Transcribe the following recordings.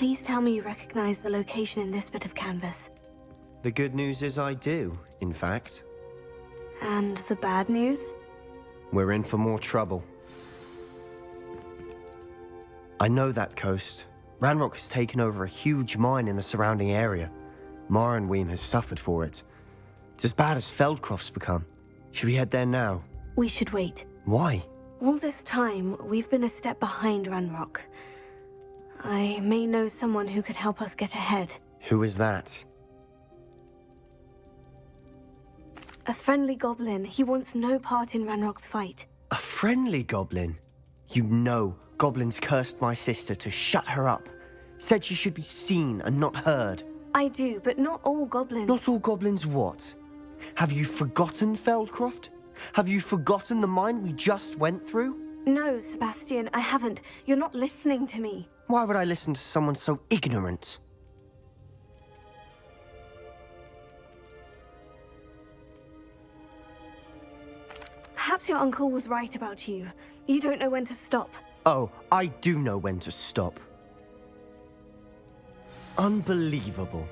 Please tell me you recognize the location in this bit of canvas. The good news is I do, in fact. And the bad news? We're in for more trouble. I know that coast. Ranrock has taken over a huge mine in the surrounding area. Marenweem has suffered for it. It's as bad as Feldcroft's become. Should we head there now? We should wait. Why? All this time, we've been a step behind Ranrock. I may know someone who could help us get ahead. Who is that? A friendly goblin. He wants no part in Ranrock's fight. A friendly goblin? You know, goblins cursed my sister to shut her up. Said she should be seen and not heard. I do, but not all goblins. Not all goblins what? Have you forgotten Feldcroft? Have you forgotten the mine we just went through? No, Sebastian, I haven't. You're not listening to me. Why would I listen to someone so ignorant? Perhaps your uncle was right about you. You don't know when to stop. Oh, I do know when to stop. Unbelievable.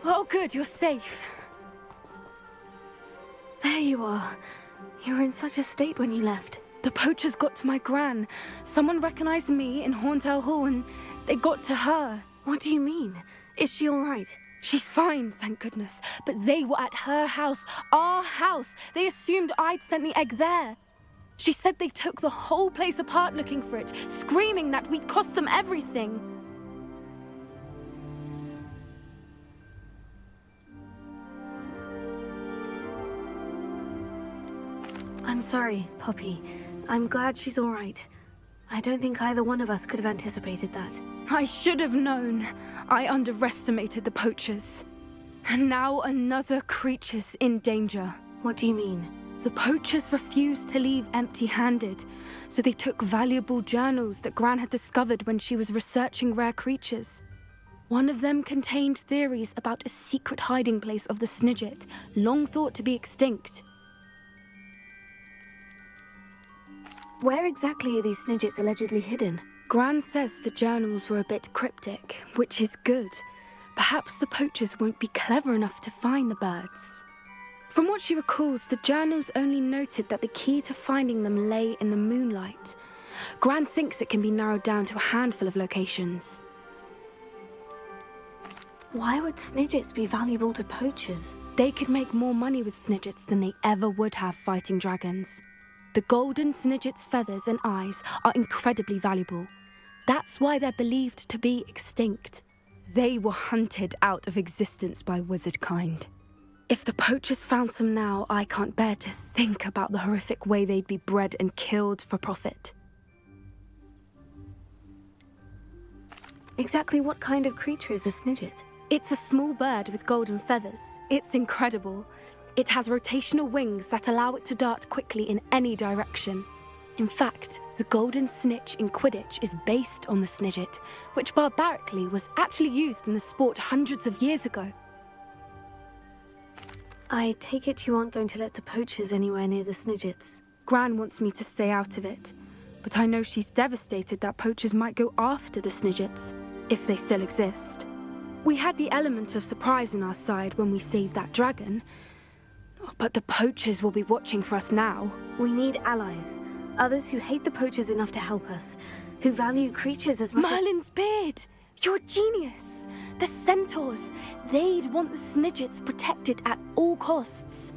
Oh, good, you're safe. There you are. You were in such a state when you left. The poachers got to my gran. Someone recognized me in Horntail Hall and they got to her. What do you mean? Is she all right? She's fine, thank goodness. But they were at her house, our house. They assumed I'd sent the egg there. She said they took the whole place apart looking for it, screaming that we'd cost them everything. I'm sorry, Poppy. I'm glad she's all right. I don't think either one of us could have anticipated that. I should have known. I underestimated the poachers. And now another creature's in danger. What do you mean? The poachers refused to leave empty-handed, so they took valuable journals that Gran had discovered when she was researching rare creatures. One of them contained theories about a secret hiding place of the Snidget, long thought to be extinct. Where exactly are these Snidgets allegedly hidden? Gran says the journals were a bit cryptic, which is good. Perhaps the poachers won't be clever enough to find the birds. From what she recalls, the journals only noted that the key to finding them lay in the moonlight. Gran thinks it can be narrowed down to a handful of locations. Why would Snidgets be valuable to poachers? They could make more money with Snidgets than they ever would have fighting dragons. The golden Snidget's feathers and eyes are incredibly valuable. That's why they're believed to be extinct. They were hunted out of existence by wizard kind. If the poachers found some now, I can't bear to think about the horrific way they'd be bred and killed for profit. Exactly what kind of creature is a Snidget? It's a small bird with golden feathers. It's incredible. It has rotational wings that allow it to dart quickly in any direction. In fact, the golden snitch in Quidditch is based on the Snidget, which barbarically was actually used in the sport hundreds of years ago. I take it you aren't going to let the poachers anywhere near the Snidgets. Gran wants me to stay out of it, but I know she's devastated that poachers might go after the Snidgets, if they still exist. We had the element of surprise on our side when we saved that dragon, but the poachers will be watching for us now. We need allies. Others who hate the poachers enough to help us. Who value creatures as much Merlin's beard! You're a genius! The centaurs! They'd want the Snidgets protected at all costs.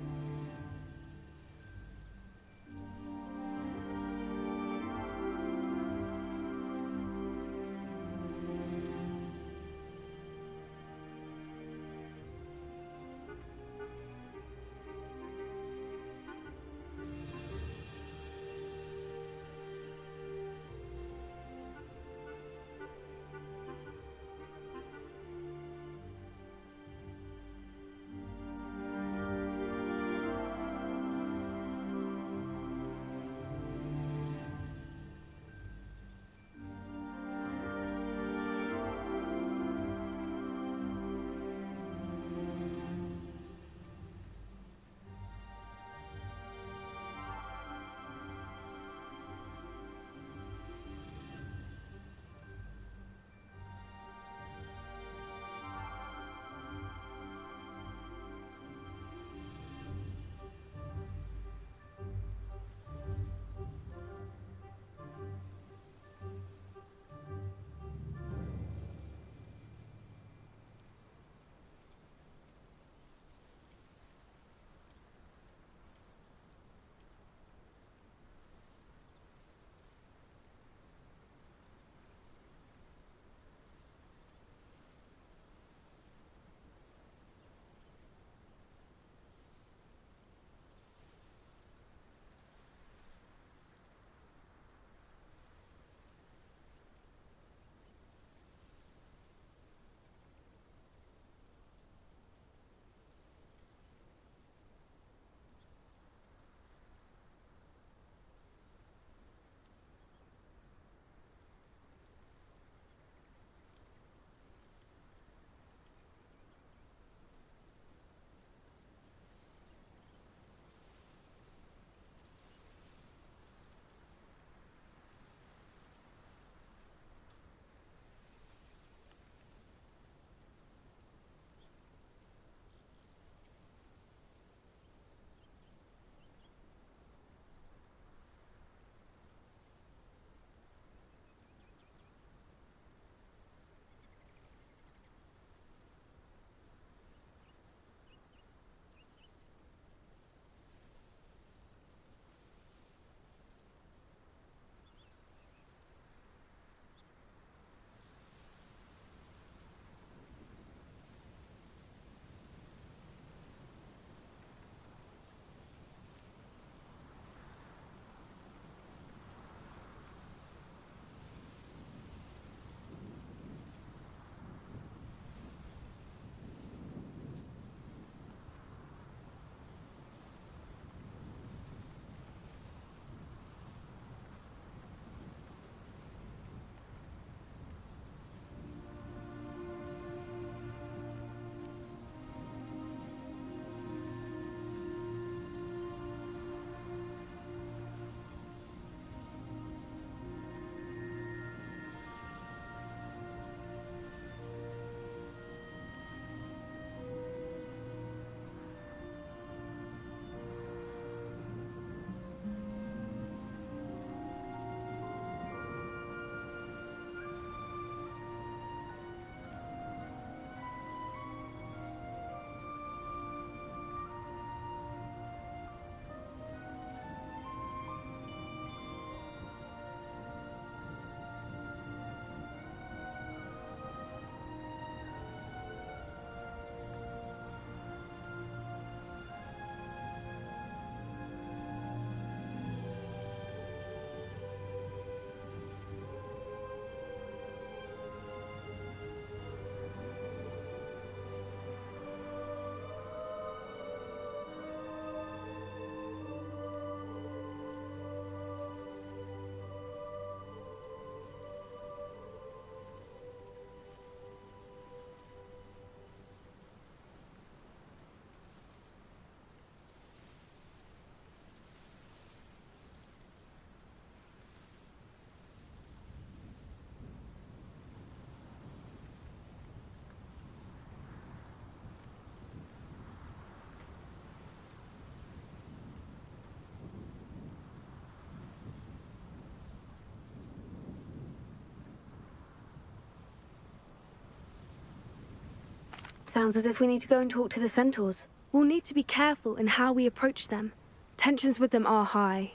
Sounds as if we need to go and talk to the centaurs. We'll need to be careful in how we approach them. Tensions with them are high.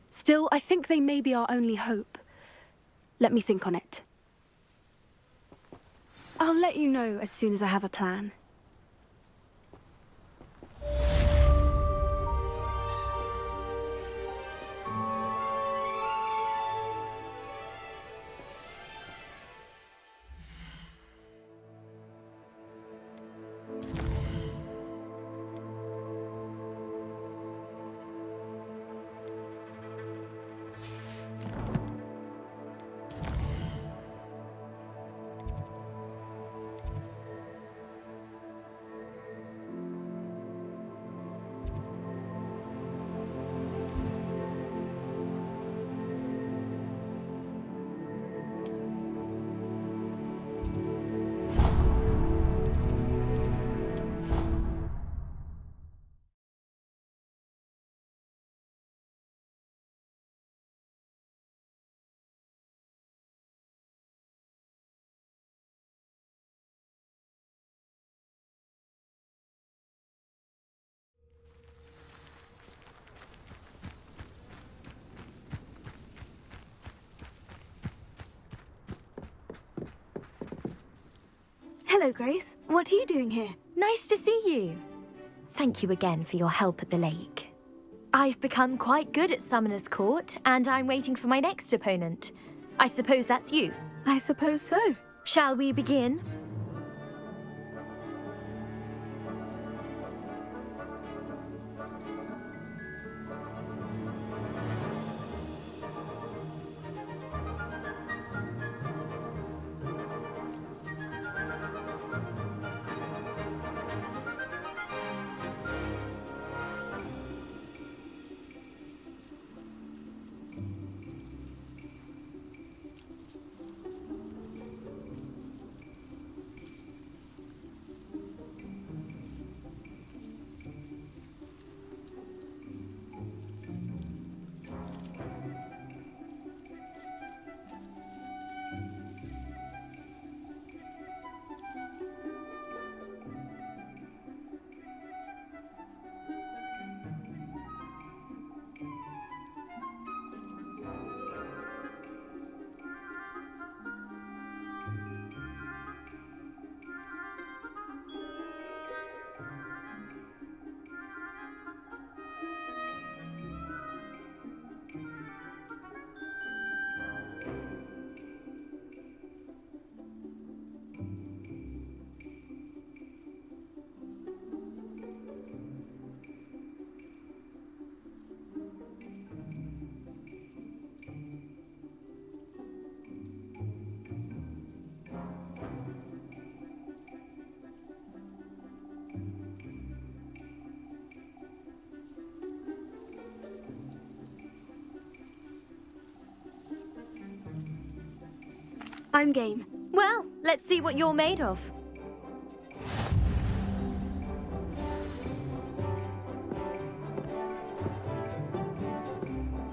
Still, I think they may be our only hope. Let me think on it. I'll let you know as soon as I have a plan. Hello, Grace. What are you doing here? Nice to see you. Thank you again for your help at the lake. I've become quite good at Summoner's Court, and I'm waiting for my next opponent. I suppose that's you. I suppose so. Shall we begin? I'm game. Well, let's see what you're made of.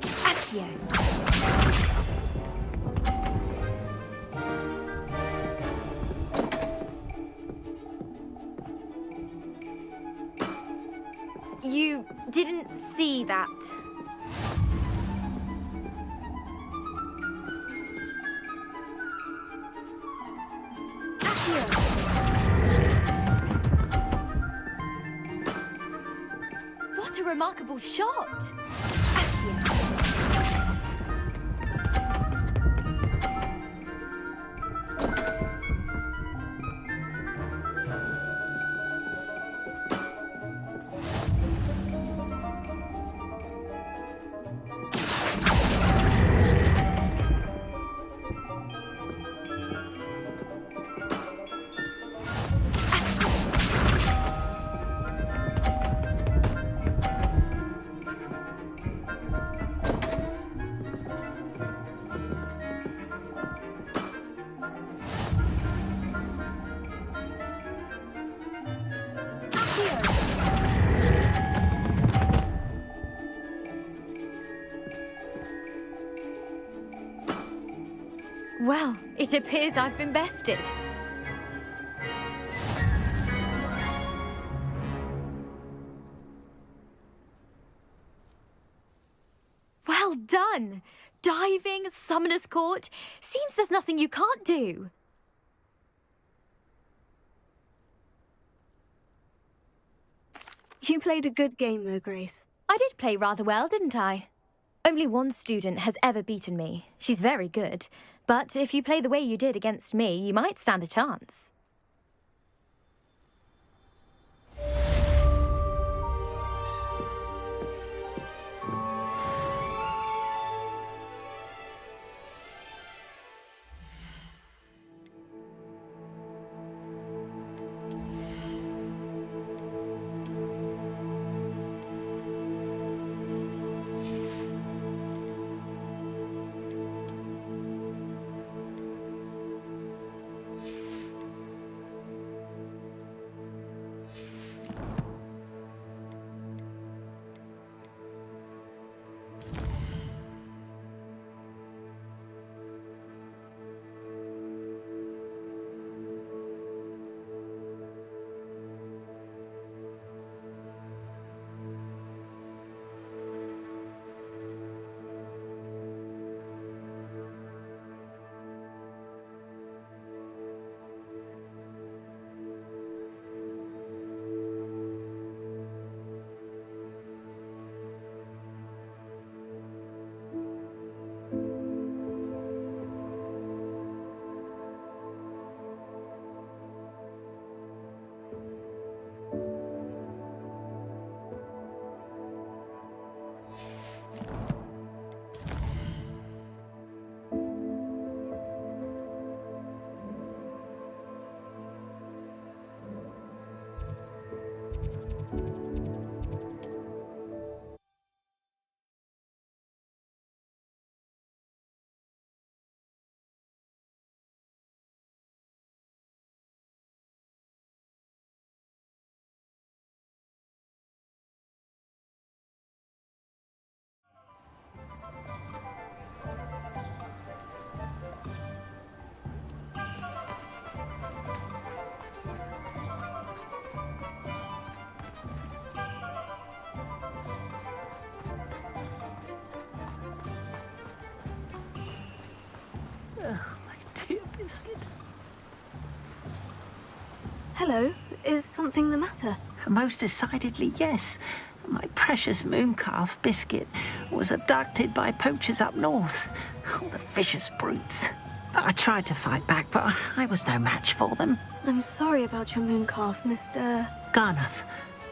Accio. You didn't see that. What a remarkable shot! Well, it appears I've been bested. Well done! Diving, Summoner's Court. Seems there's nothing you can't do. You played a good game though, Grace. I did play rather well, didn't I? Only one student has ever beaten me. She's very good. But if you play the way you did against me, you might stand a chance. Dear Biscuit. Hello, is something the matter? Most decidedly, yes. My precious mooncalf, Biscuit, was abducted by poachers up north. Oh, the vicious brutes. I tried to fight back, but I was no match for them. I'm sorry about your mooncalf, Mr. Garnuff.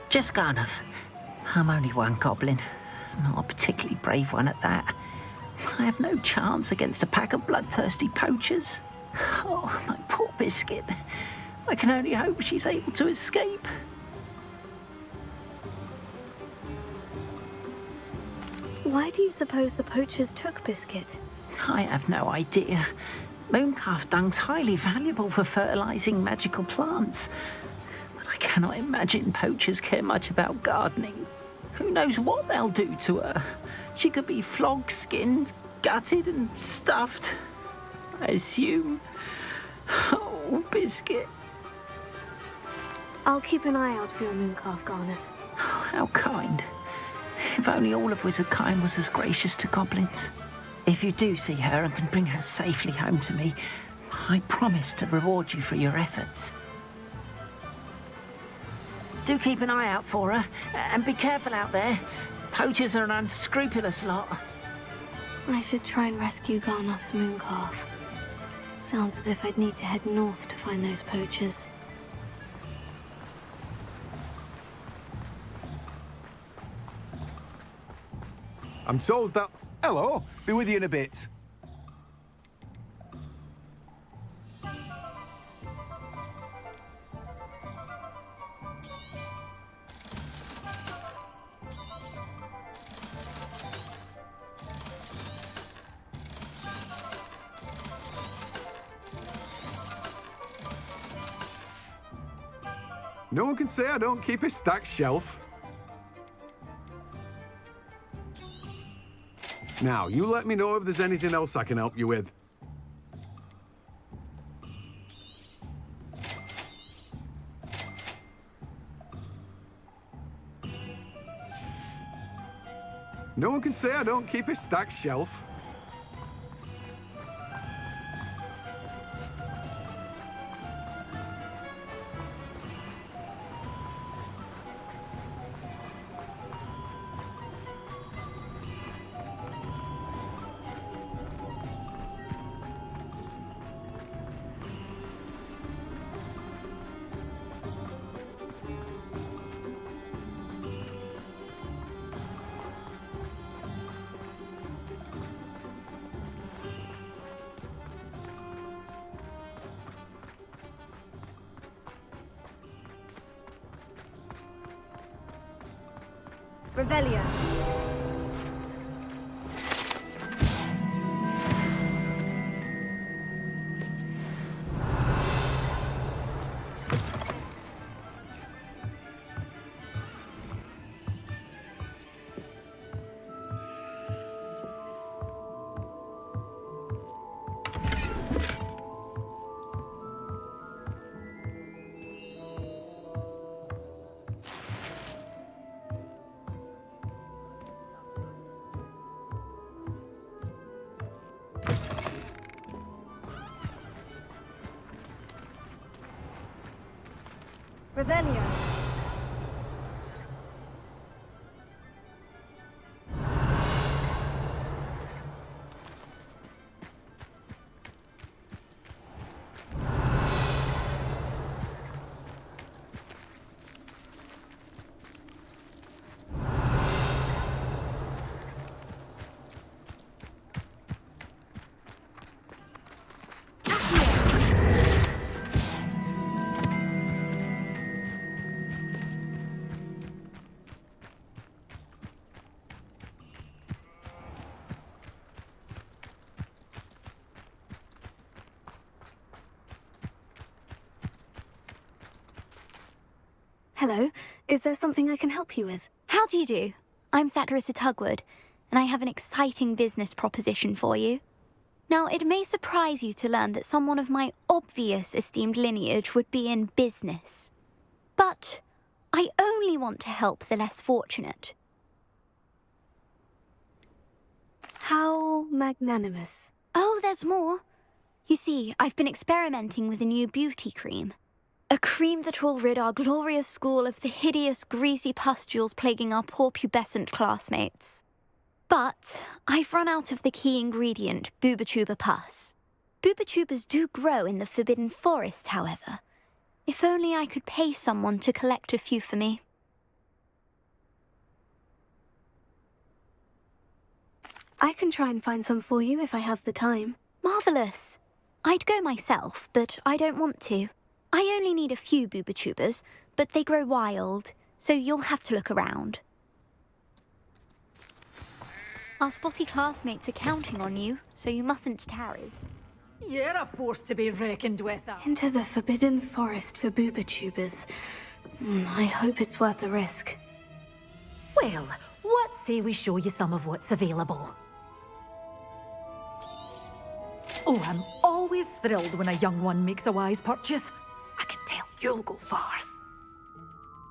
Just Garnuff. I'm only one goblin. Not a particularly brave one at that. I have no chance against a pack of bloodthirsty poachers. Oh, my poor Biscuit. I can only hope she's able to escape. Why do you suppose the poachers took Biscuit? I have no idea. Mooncalf dung's highly valuable for fertilizing magical plants. But I cannot imagine poachers care much about gardening. Who knows what they'll do to her? She could be flogged, skinned, gutted and stuffed. I assume. Oh, Biscuit. I'll keep an eye out for your mooncalf, Garnuff. How kind. If only all of Wizardkind was as gracious to goblins. If you do see her and can bring her safely home to me, I promise to reward you for your efforts. Do keep an eye out for her, and be careful out there. Poachers are an unscrupulous lot. I should try and rescue Garnuff's mooncalf. Sounds as if I'd need to head north to find those poachers. I'm told that... Hello, be with you in a bit. No one can say I don't keep a stacked shelf. Now, you let me know if there's anything else I can help you with. No one can say I don't keep a stacked shelf. Revelio. Revelio. Hello, is there something I can help you with? How do you do? I'm Satirissa Tugwood, and I have an exciting business proposition for you. Now, it may surprise you to learn that someone of my obvious esteemed lineage would be in business. But I only want to help the less fortunate. How magnanimous. Oh, there's more. You see, I've been experimenting with a new beauty cream. A cream that will rid our glorious school of the hideous, greasy pustules plaguing our poor pubescent classmates. But I've run out of the key ingredient, Booba-Tuber pus. Booba-Tubers do grow in the Forbidden Forest, however. If only I could pay someone to collect a few for me. I can try and find some for you if I have the time. Marvellous. I'd go myself, but I don't want to. I only need a few Booba-Tubers, but they grow wild, so you'll have to look around. Our spotty classmates are counting on you, so you mustn't tarry. You're a force to be reckoned with. Into the Forbidden Forest for Booba-Tubers. I hope it's worth the risk. Well, what say we show you some of what's available? Oh, I'm always thrilled when a young one makes a wise purchase. I can tell you'll go far.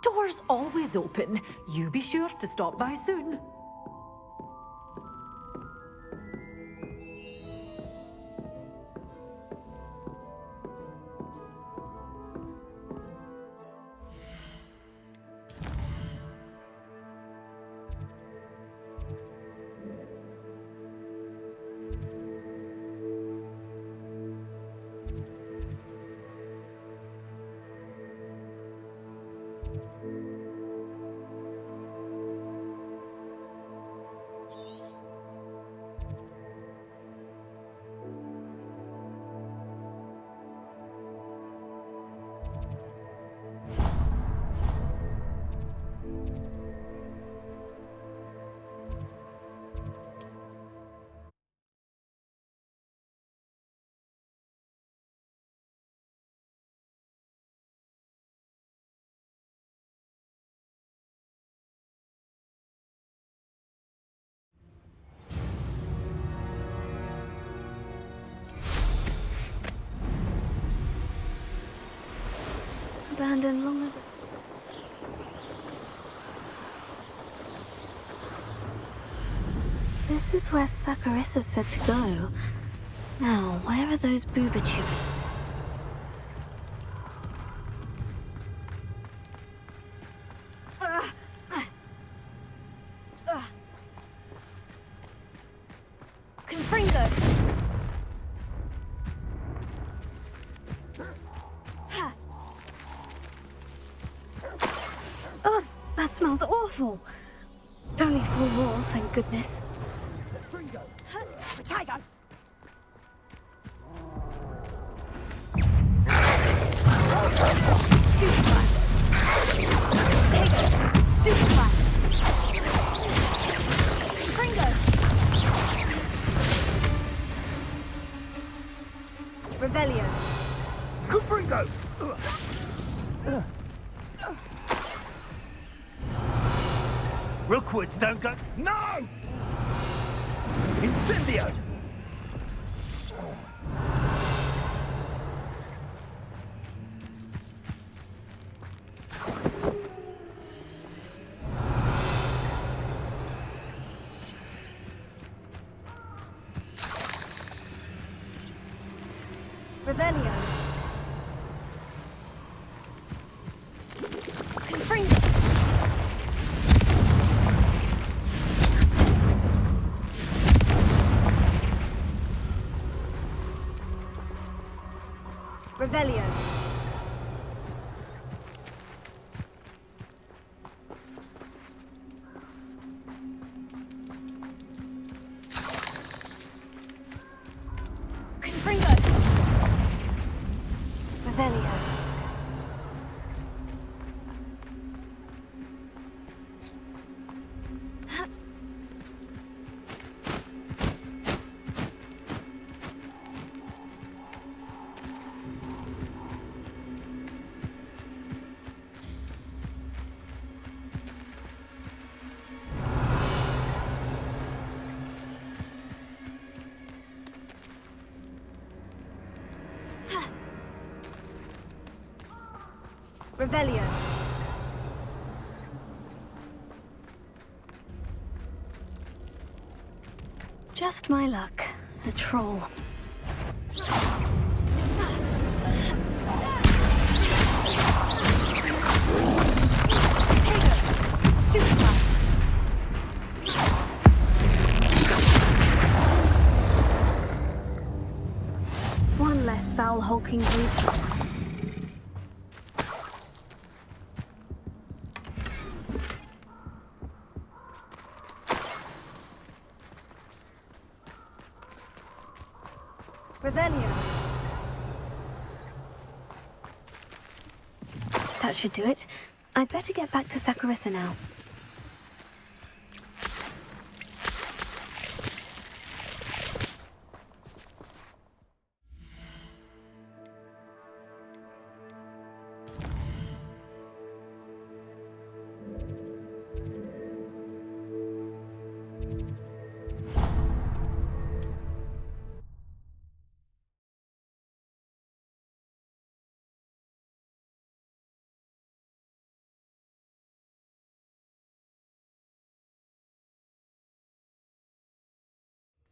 Doors always open. You be sure to stop by soon. Abandoned long ago. This is where Saccharissa said to go. Now, where are those booba tubers? Confringo! Ugh, that smells awful. Only 4 more, thank goodness. Revelio. Confringo! Rookwoods don't go... No! Incendio! Revelio. Confringo. Revelio. Confringo. Revelio. Revelio. Just my luck. A troll. One less foul hulking brute. Revelio. That should do it. I'd better get back to Saccharissa now.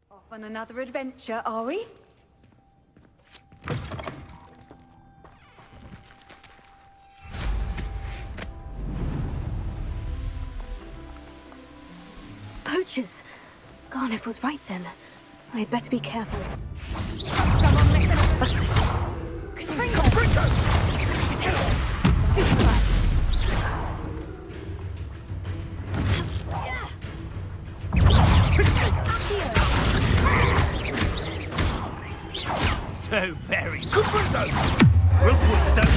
Off on another adventure, are we? Poachers! Garniff was right then. I'd better be careful. Someone listen. Confringo. Potato. Stupefy. So very good. Rookwoods don't...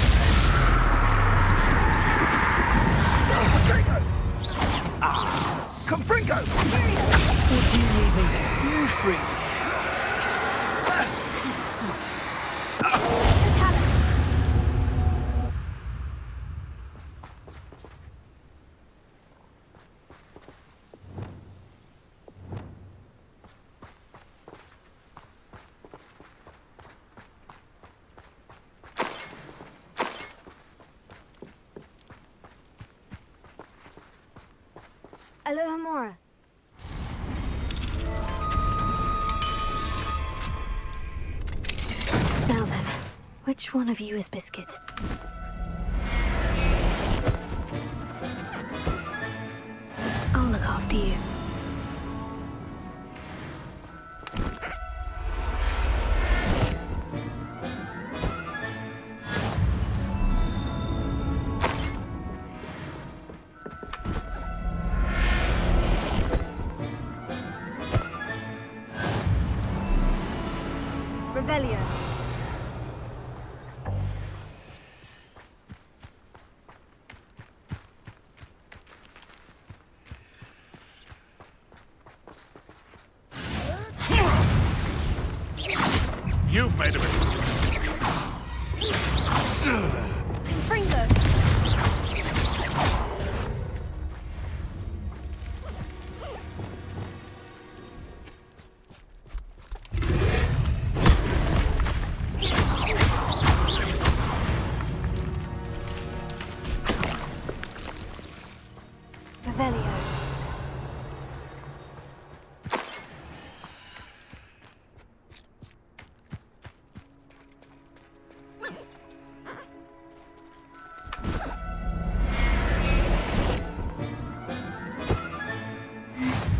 Confringo! What do you need me to do, free? Alohomora. Which one of you is Biscuit? I'll look after you. Revelio. You've made a mistake. Fringo. Revelio.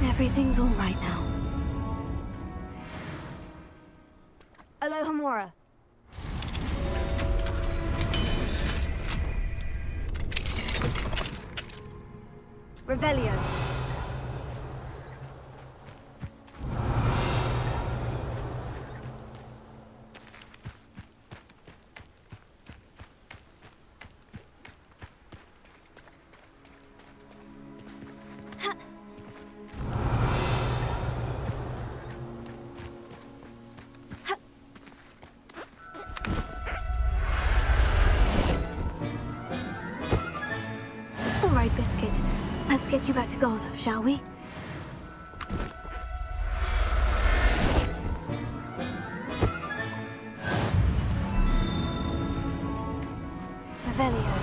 Everything's all right now. Alohomora. Revelio. All right, Biscuit. Let's get you back to Garnoff, shall we? Revelio.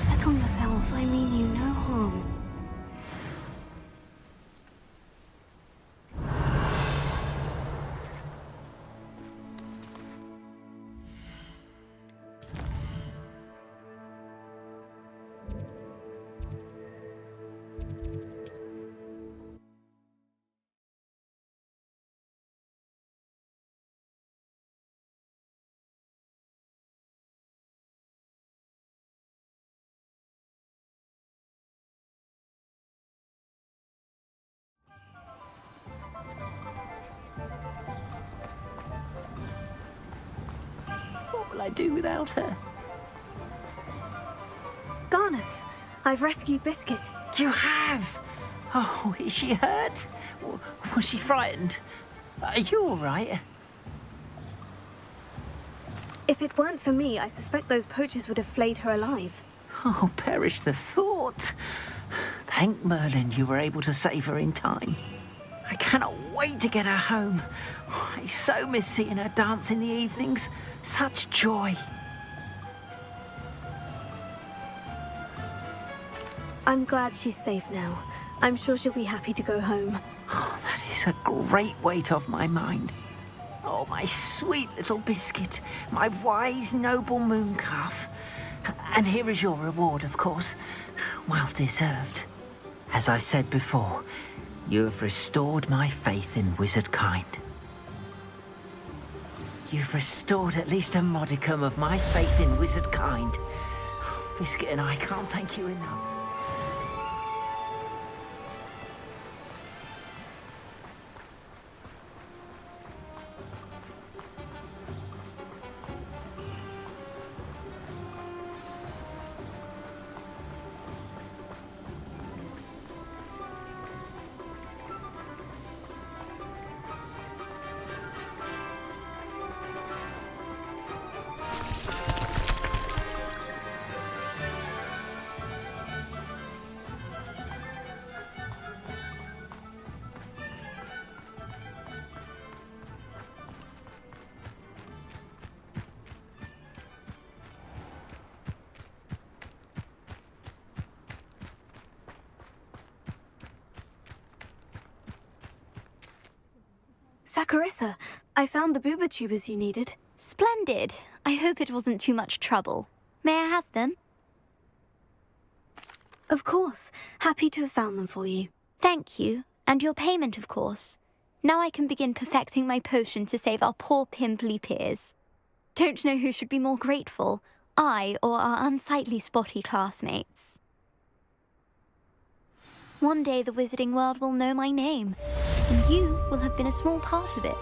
Settle yourself. I mean you no harm. What will I do without her? Garnoff, I've rescued Biscuit. You have? Oh, is she hurt? Was she frightened? Are you all right? If it weren't for me, I suspect those poachers would have flayed her alive. Oh, perish the thought. Thank Merlin you were able to save her in time. I cannot wait to get her home. I so miss seeing her dance in the evenings. Such joy. I'm glad she's safe now. I'm sure she'll be happy to go home. Oh, that is a great weight off my mind. Oh, my sweet little Biscuit, my wise, noble moon calf. And here is your reward, of course. Well deserved. As I said before, you have restored my faith in wizard kind. You've restored at least a modicum of my faith in wizard kind. Biscuit and I can't thank you enough. Saccharissa, I found the booba tubers you needed. Splendid. I hope it wasn't too much trouble. May I have them? Of course. Happy to have found them for you. Thank you. And your payment, of course. Now I can begin perfecting my potion to save our poor pimply peers. Don't know who should be more grateful, I or our unsightly spotty classmates. One day the wizarding world will know my name, and you will have been a small part of it.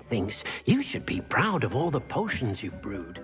thinks you should be proud of all the potions you've brewed.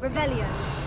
Revelio.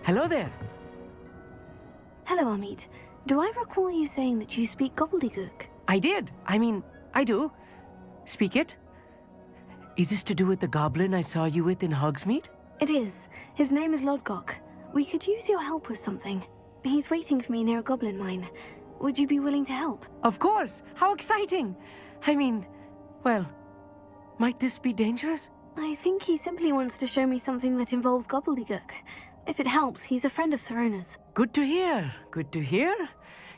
Hello there. Hello, Amit. Do I recall you saying that you speak gobbledygook? I did. I do. Speak it. Is this to do with the goblin I saw you with in Hogsmeade? It is. His name is Lodgok. We could use your help with something. He's waiting for me near a goblin mine. Would you be willing to help? Of course. How exciting. Well, might this be dangerous? I think he simply wants to show me something that involves gobbledygook. If it helps, he's a friend of Sirona's. Good to hear. Good to hear.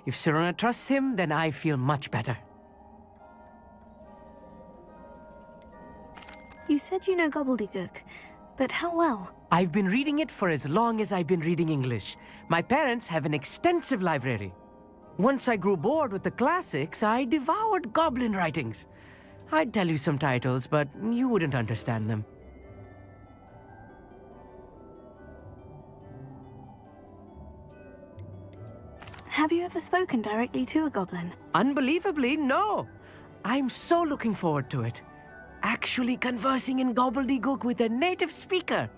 If Sirona trusts him, then I feel much better. You said you know gobbledygook, but how well? I've been reading it for as long as I've been reading English. My parents have an extensive library. Once I grew bored with the classics, I devoured goblin writings. I'd tell you some titles, but you wouldn't understand them. Have you ever spoken directly to a goblin? Unbelievably, no. I'm so looking forward to it. Actually conversing in gobbledygook with a native speaker.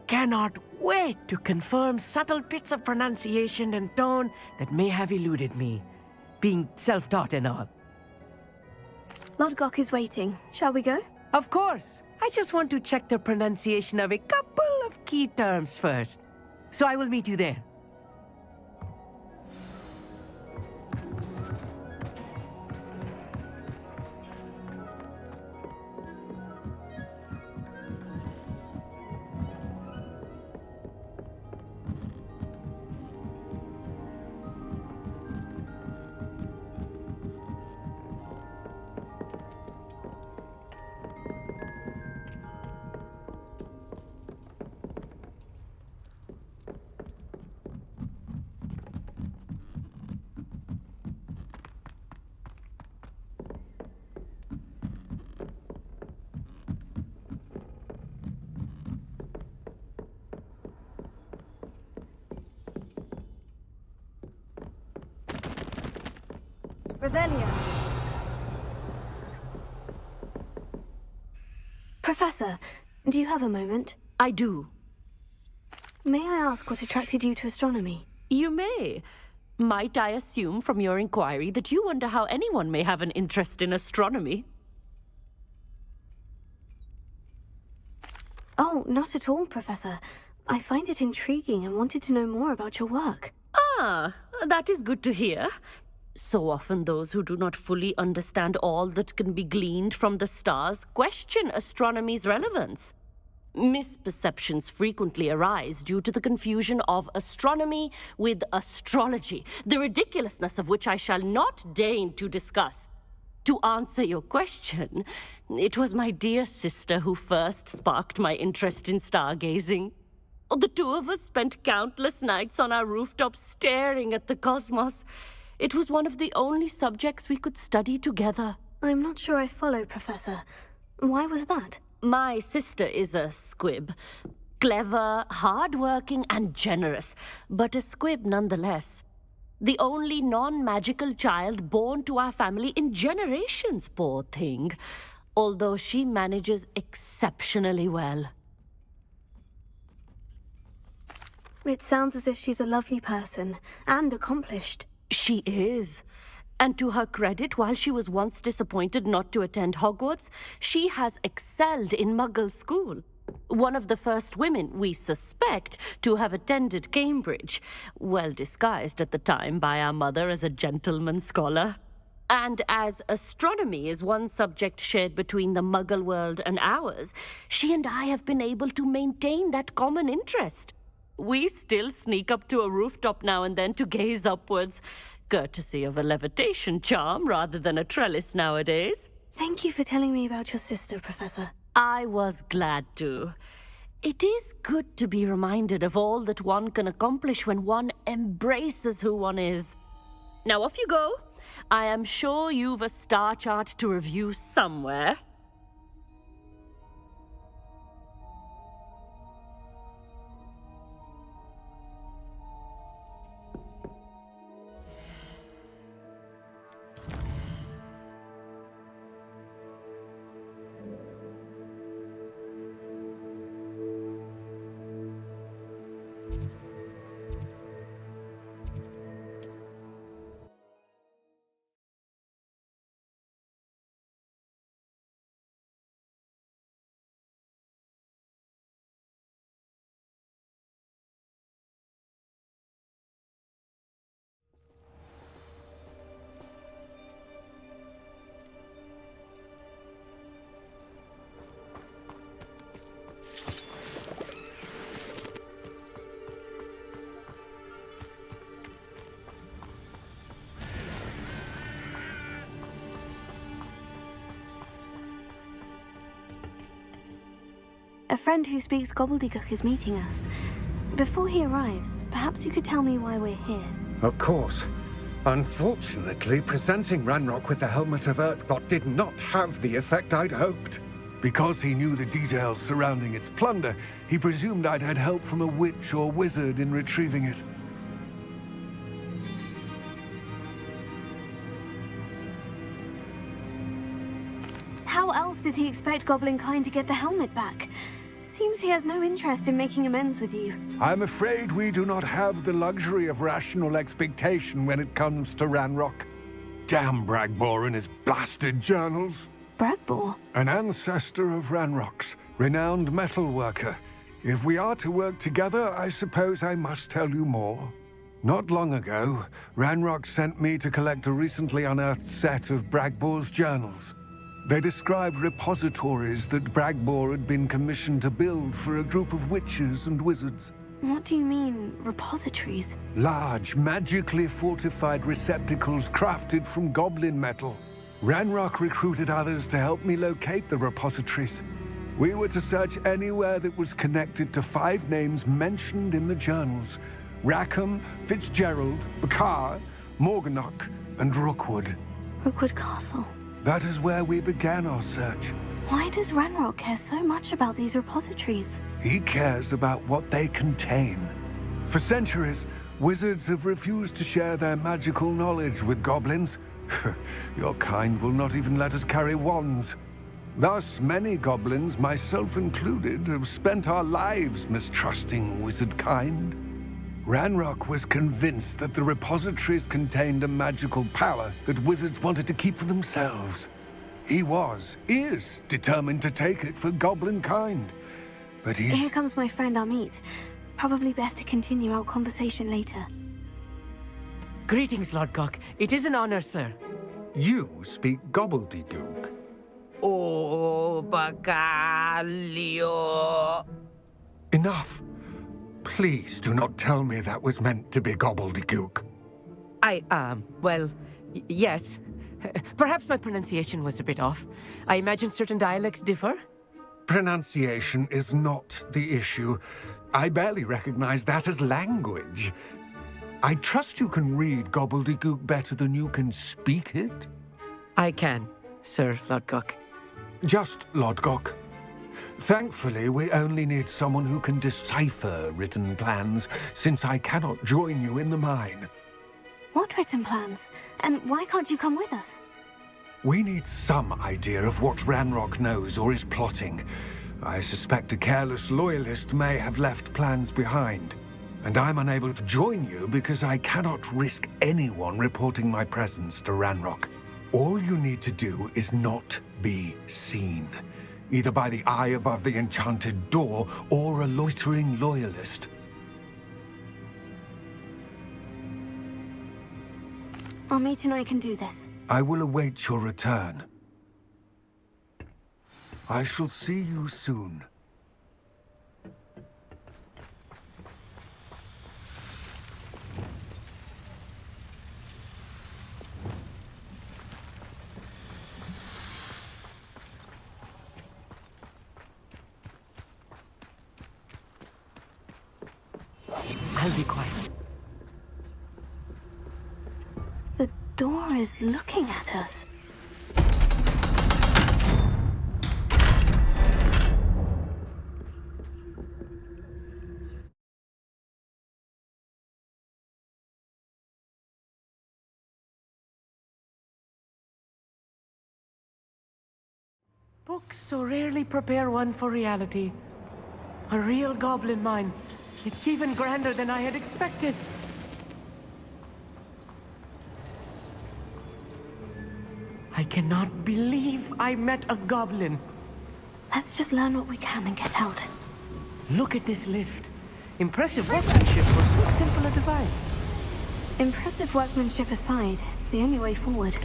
Cannot wait to confirm subtle bits of pronunciation and tone that may have eluded me, being self-taught and all. Lodgok is waiting. Shall we go? Of course. I just want to check the pronunciation of a couple of key terms first. So I will meet you there. Revelio. Professor, do you have a moment? I do. May I ask what attracted you to astronomy? You may. Might I assume from your inquiry that you wonder how anyone may have an interest in astronomy? Oh, not at all, Professor. I find it intriguing and wanted to know more about your work. Ah, that is good to hear. So often those who do not fully understand all that can be gleaned from the stars question astronomy's relevance. Misperceptions frequently arise due to the confusion of astronomy with astrology, the ridiculousness of which I shall not deign to discuss. To answer your question, it was my dear sister who first sparked my interest in stargazing. The two of us spent countless nights on our rooftops staring at the cosmos. It was one of the only subjects we could study together. I'm not sure I follow, Professor. Why was that? My sister is a squib. Clever, hard-working, and generous, but a squib nonetheless. The only non-magical child born to our family in generations, poor thing. Although she manages exceptionally well. It sounds as if she's a lovely person, and accomplished. She is. And to her credit, while she was once disappointed not to attend Hogwarts, she has excelled in Muggle school. One of the first women, we suspect, to have attended Cambridge, well disguised at the time by our mother as a gentleman scholar. And as astronomy is one subject shared between the Muggle world and ours, she and I have been able to maintain that common interest. We still sneak up to a rooftop now and then to gaze upwards, courtesy of a levitation charm rather than a trellis nowadays. Thank you for telling me about your sister, Professor. I was glad to. It is good to be reminded of all that one can accomplish when one embraces who one is. Now off you go. I am sure you've a star chart to review somewhere. A friend who speaks gobbledygook is meeting us. Before he arrives, perhaps you could tell me why we're here. Of course. Unfortunately, presenting Ranrock with the Helmet of Urtkot did not have the effect I'd hoped. Because he knew the details surrounding its plunder, he presumed I'd had help from a witch or wizard in retrieving it. How else did he expect Goblinkind to get the helmet back? Seems he has no interest in making amends with you. I'm afraid we do not have the luxury of rational expectation when it comes to Ranrock. Damn Bragbor and his blasted journals. Bragbor? An ancestor of Ranrock's, renowned metal worker. If we are to work together, I suppose I must tell you more. Not long ago, Ranrock sent me to collect a recently unearthed set of Bragbor's journals. They described repositories that Bragbor had been commissioned to build for a group of witches and wizards. What do you mean, repositories? Large, magically fortified receptacles crafted from goblin metal. Ranrock recruited others to help me locate the repositories. We were to search anywhere that was connected to 5 names mentioned in the journals: Rackham, Fitzgerald, Bakar, Morganach, and Rookwood. Rookwood Castle. That is where we began our search. Why does Ranrock care so much about these repositories? He cares about what they contain. For centuries, wizards have refused to share their magical knowledge with goblins. Your kind will not even let us carry wands. Thus, many goblins, myself included, have spent our lives mistrusting wizard kind. Ranrock was convinced that the repositories contained a magical power that wizards wanted to keep for themselves. He is determined to take it for goblin kind. But Here comes my friend Amit. Probably best to continue our conversation later. Greetings, Lord Cock. It is an honor, sir. You speak gobbledygook. Oh, Bagalio. Enough. Please do not tell me that was meant to be gobbledygook. Yes. Perhaps my pronunciation was a bit off. I imagine certain dialects differ. Pronunciation is not the issue. I barely recognize that as language. I trust you can read gobbledygook better than you can speak it? I can, Sir Lodgok. Just Lodgok. Thankfully, we only need someone who can decipher written plans, since I cannot join you in the mine. What written plans? And why can't you come with us? We need some idea of what Ranrock knows or is plotting. I suspect a careless loyalist may have left plans behind. And I'm unable to join you because I cannot risk anyone reporting my presence to Ranrock. All you need to do is not be seen, either by the eye above the enchanted door or a loitering loyalist. Amit and I can do this. I will await your return. I shall see you soon. I'll be quiet. The door is looking at us. Books so rarely prepare one for reality. A real goblin mine. It's even grander than I had expected. I cannot believe I met a goblin. Let's just learn what we can and get out. Look at this lift. Impressive workmanship for so simple a device. Impressive workmanship aside, it's the only way forward.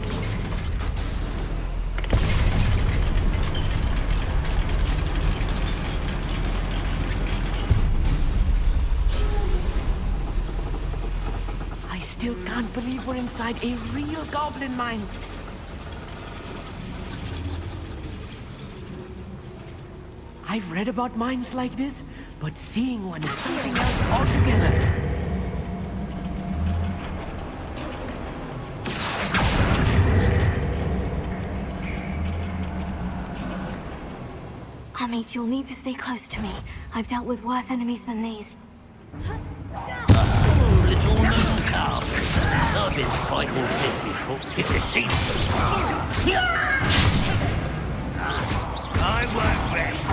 I still can't believe we're inside a real goblin mine. I've read about mines like this, but seeing one is something else altogether. Amit, you'll need to stay close to me. I've dealt with worse enemies than these. Oh, little calf. I've been fighting this before. It deceits the star. I won't rest.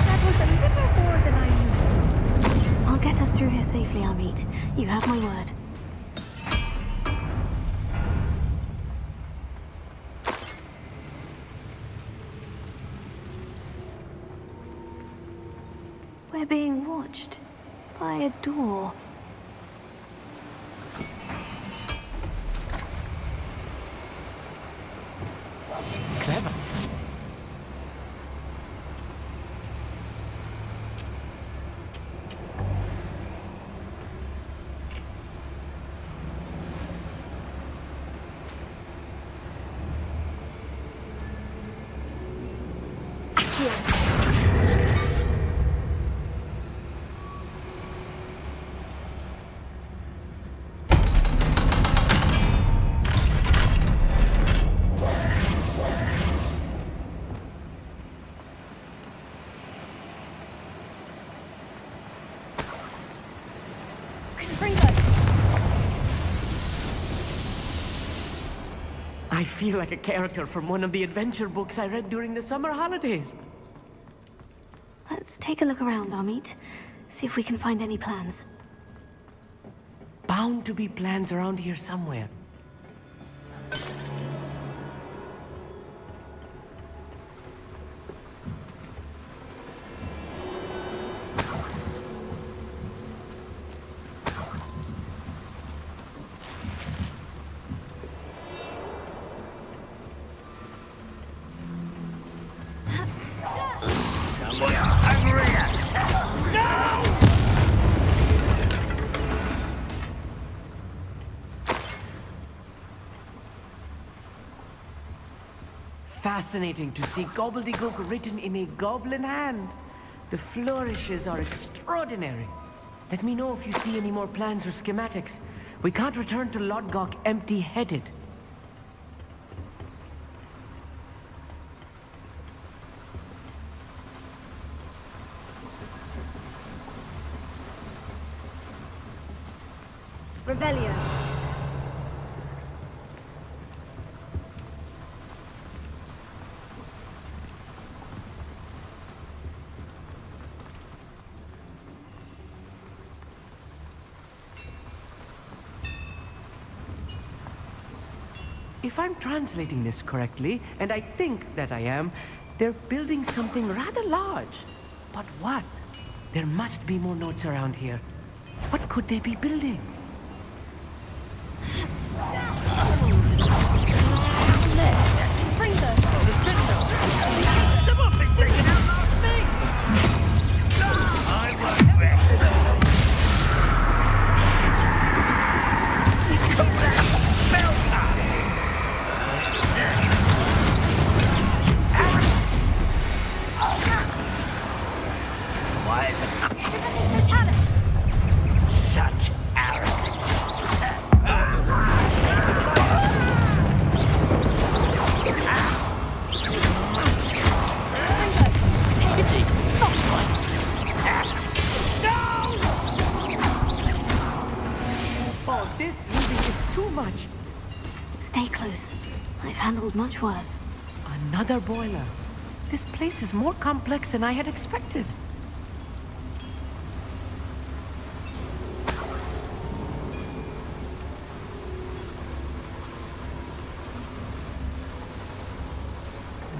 That was a little more than I'm used to. I'll get us through here safely, Amit. You have my word. We're being watched by a door. Clever. I feel like a character from one of the adventure books I read during the summer holidays. Let's take a look around, Amit. See if we can find any plans. Bound to be plans around here somewhere. Fascinating to see gobbledygook written in a goblin hand. The flourishes are extraordinary. Let me know if you see any more plans or schematics. We can't return to Lodgok empty-headed. Revelio. If I'm translating this correctly, and I think that I am, they're building something rather large. But what? There must be more notes around here. What could they be building? Someone been taking out last thing! I won't rest. Come back, spellcast! Why is it such arrogance? Oh, this moving is too much. Stay close. I've handled much worse. Another boiler. This place is more complex than I had expected.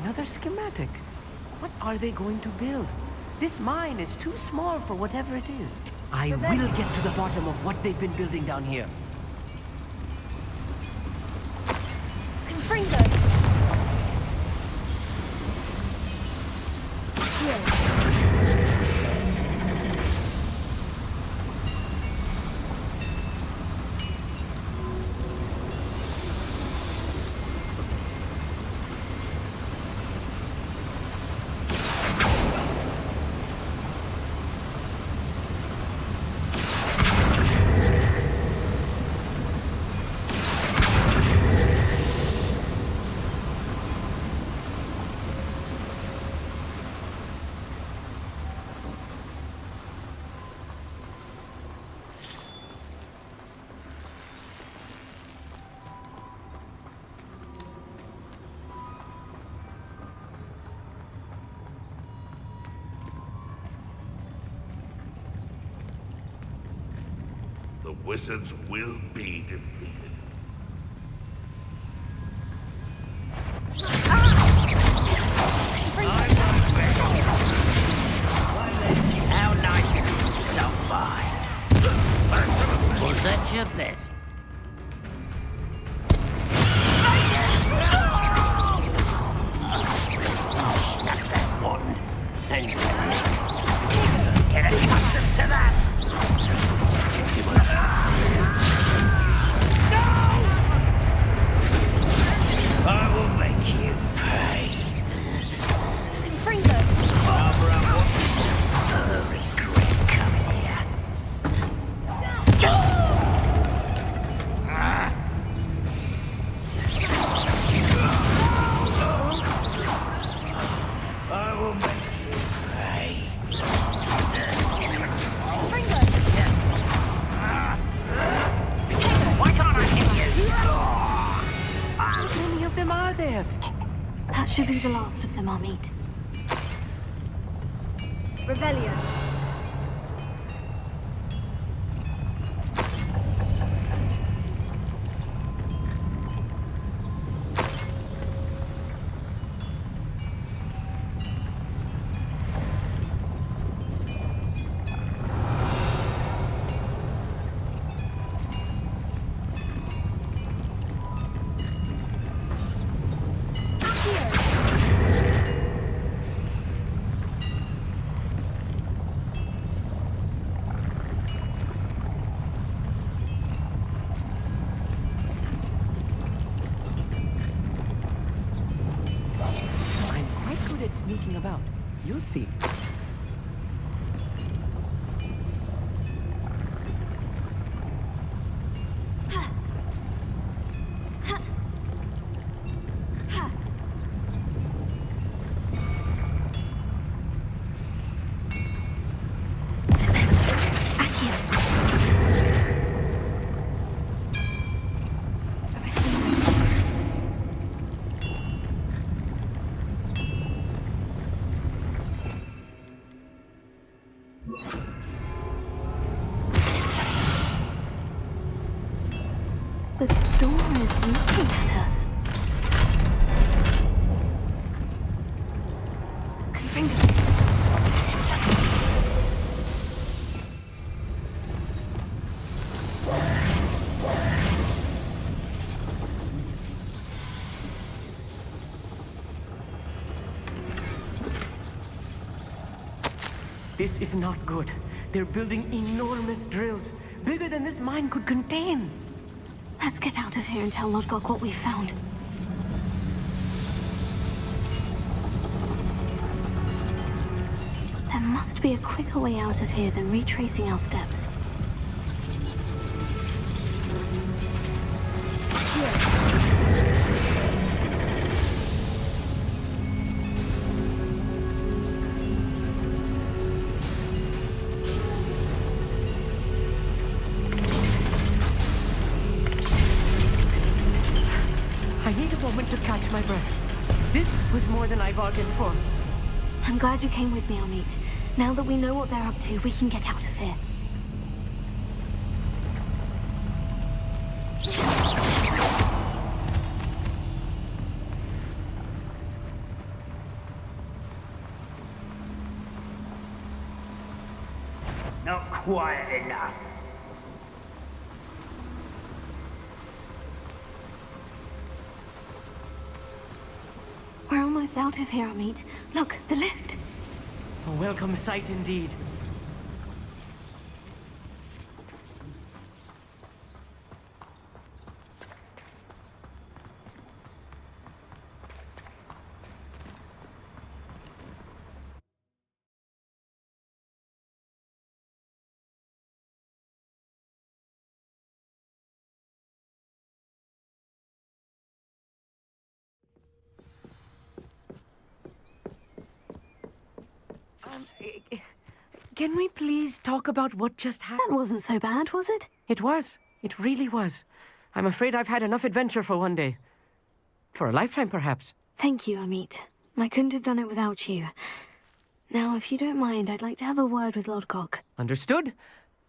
Another schematic. What are they going to build? This mine is too small for whatever it is. I will get to the bottom of what they've been building down here. Confringo. The wizards will be defeated. How nice of you to stop by. Was that your best? I'll snap that one. And get accustomed to that. I will make you pay. Confringo. Regret coming here. I will make you pay. Confringo. Why can't I hit you? How many of them are there? That should be the last of them I'll meet. Revelio. Sneaking about. You'll see. The door is looking at us. This is not good. They're building enormous drills, bigger than this mine could contain. Let's get out of here and tell Lodgok what we found. There must be a quicker way out of here than retracing our steps. I need a moment to catch my breath. This was more than I bargained for. I'm glad you came with me, Amit. Now that we know what they're up to, we can get out of here. Not quiet enough. We're almost out of here, Amit. Look, the lift. A welcome sight indeed. Can we please talk about what just happened? That wasn't so bad, was it? It was. It really was. I'm afraid I've had enough adventure for one day. For a lifetime, perhaps. Thank you, Amit. I couldn't have done it without you. Now, if you don't mind, I'd like to have a word with Lodgok. Understood?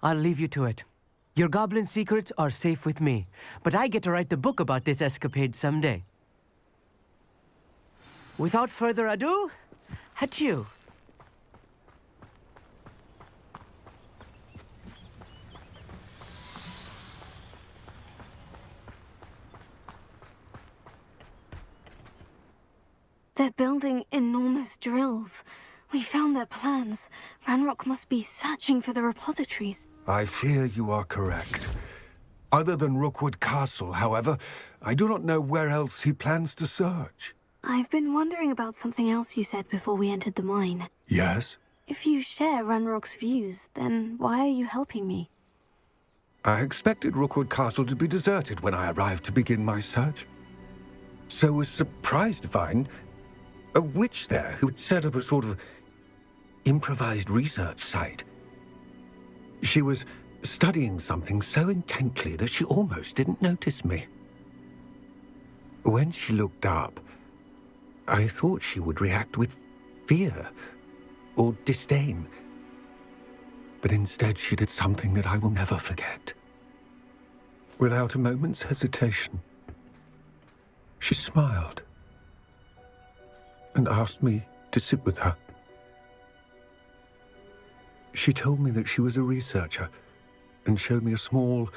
I'll leave you to it. Your goblin secrets are safe with me, but I get to write the book about this escapade someday. Without further ado, adieu. They're building enormous drills. We found their plans. Ranrock must be searching for the repositories. I fear you are correct. Other than Rookwood Castle, however, I do not know where else he plans to search. I've been wondering about something else you said before we entered the mine. Yes? If you share Ranrock's views, then why are you helping me? I expected Rookwood Castle to be deserted when I arrived to begin my search. So was surprised to find a witch there who had set up a sort of improvised research site. She was studying something so intently that she almost didn't notice me. When she looked up, I thought she would react with fear or disdain. But instead she did something that I will never forget. Without a moment's hesitation, she smiled and asked me to sit with her. She told me that she was a researcher and showed me a small,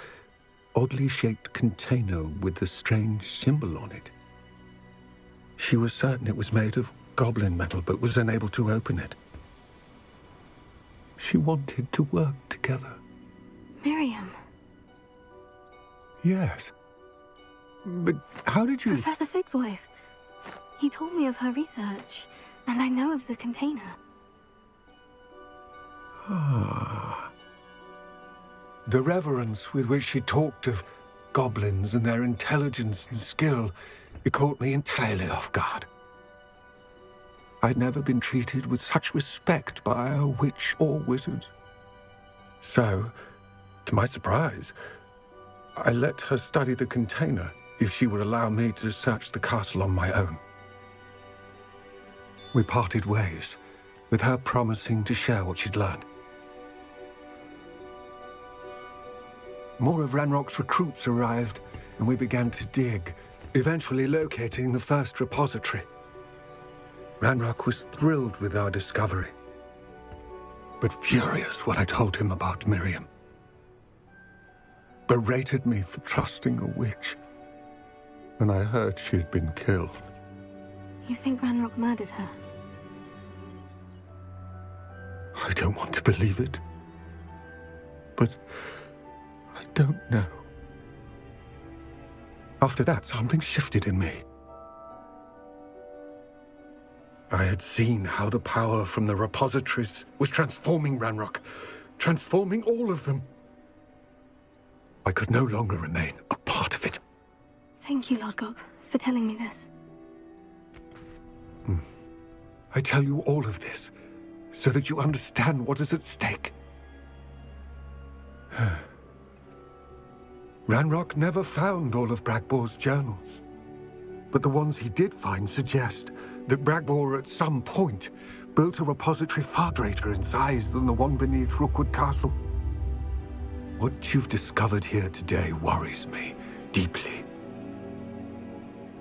oddly shaped container with a strange symbol on it. She was certain it was made of goblin metal, but was unable to open it. She wanted to work together. Miriam. Yes. But how did you... Professor Fig's wife. He told me of her research, and I know of the container. Ah. The reverence with which she talked of goblins and their intelligence and skill, it caught me entirely off guard. I'd never been treated with such respect by a witch or wizard. So, to my surprise, I let her study the container if she would allow me to search the castle on my own. We parted ways, with her promising to share what she'd learned. More of Ranrock's recruits arrived, and we began to dig, eventually locating the first repository. Ranrock was thrilled with our discovery, but furious when I told him about Miriam. Berated me for trusting a witch, and I heard she'd been killed. You think Ranrock murdered her? I don't want to believe it, but I don't know. After that, something shifted in me. I had seen how the power from the repositories was transforming Ranrock, transforming all of them. I could no longer remain a part of it. Thank you, Lord Gog, for telling me this. I tell you all of this so that you understand what is at stake. Ranrock never found all of Bragbor's journals, but the ones he did find suggest that Bragbor at some point built a repository far greater in size than the one beneath Rookwood Castle. What you've discovered here today worries me deeply.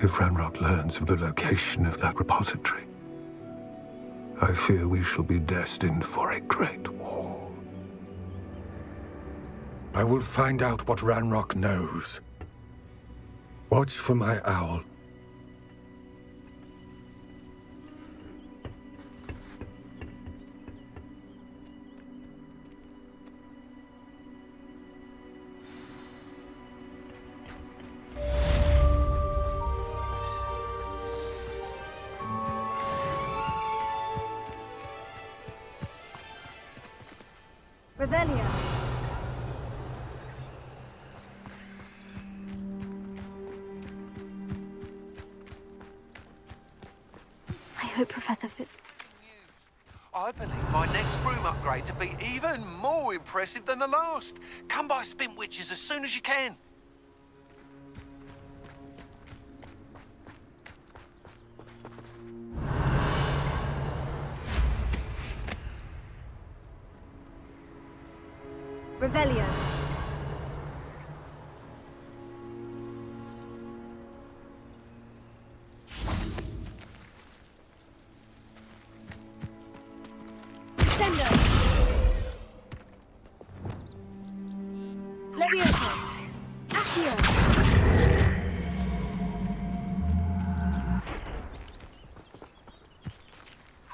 If Ranrock learns of the location of that repository, I fear we shall be destined for a great war. I will find out what Ranrock knows. Watch for my owl. Revelio. I hope Professor Fitz... I believe my next broom upgrade to be even more impressive than the last. Come by Spintwitches as soon as you can. Revelio. Sendo. Levioso. Accio.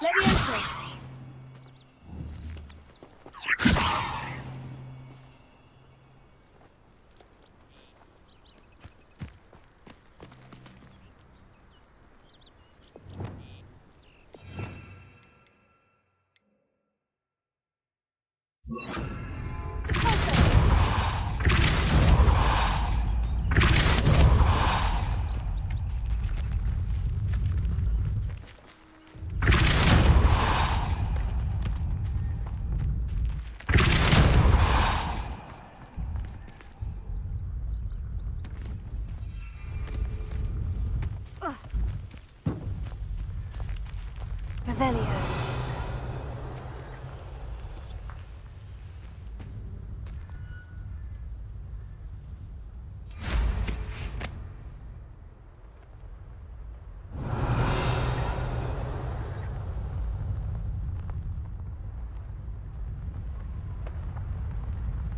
Levioso. Revelio.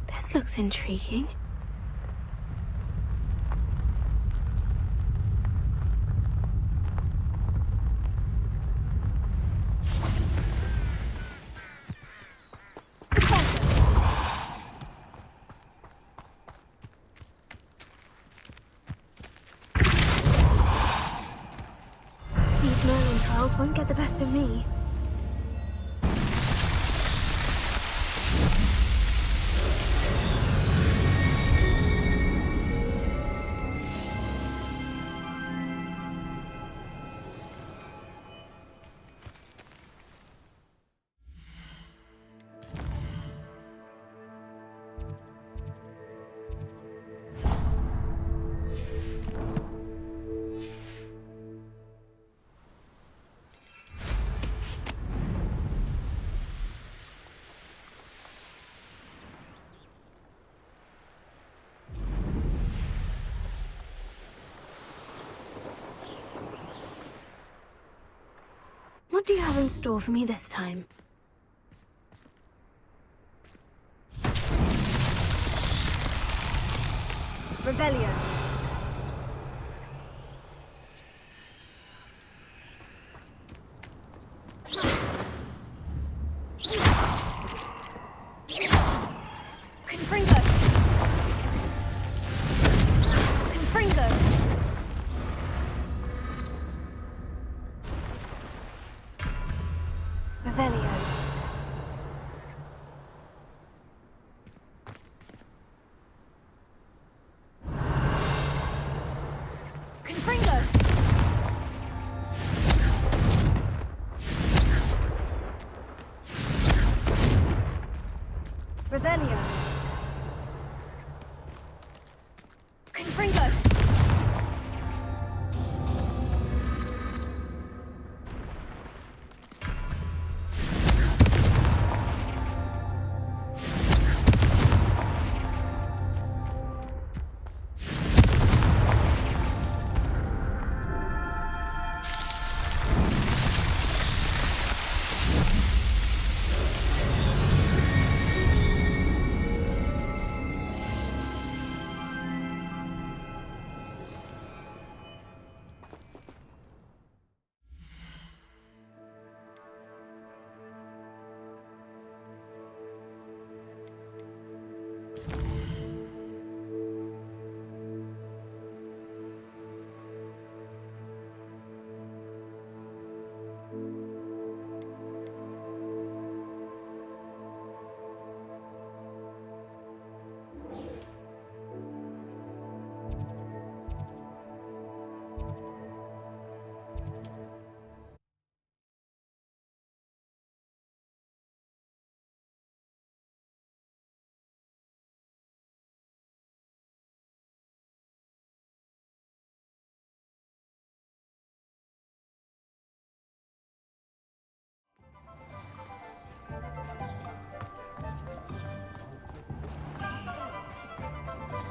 This looks intriguing. These Merlin trials won't get the best of me. do you have in store for me this time? Revelio. Confringo. Confringo. Revelio. Confringo. Revelio. Confringo.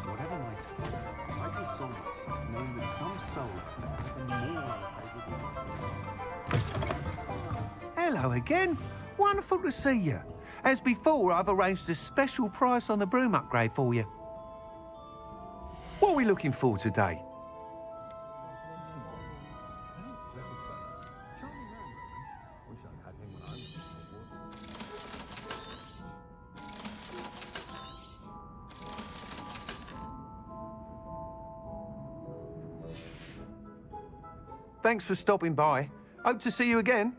Whatever might happen, might be so much knowing that some soul even more Hello again. Wonderful to see you. As before, I've arranged a special price on the broom upgrade for you. What are we looking for today? Thanks for stopping by. Hope to see you again.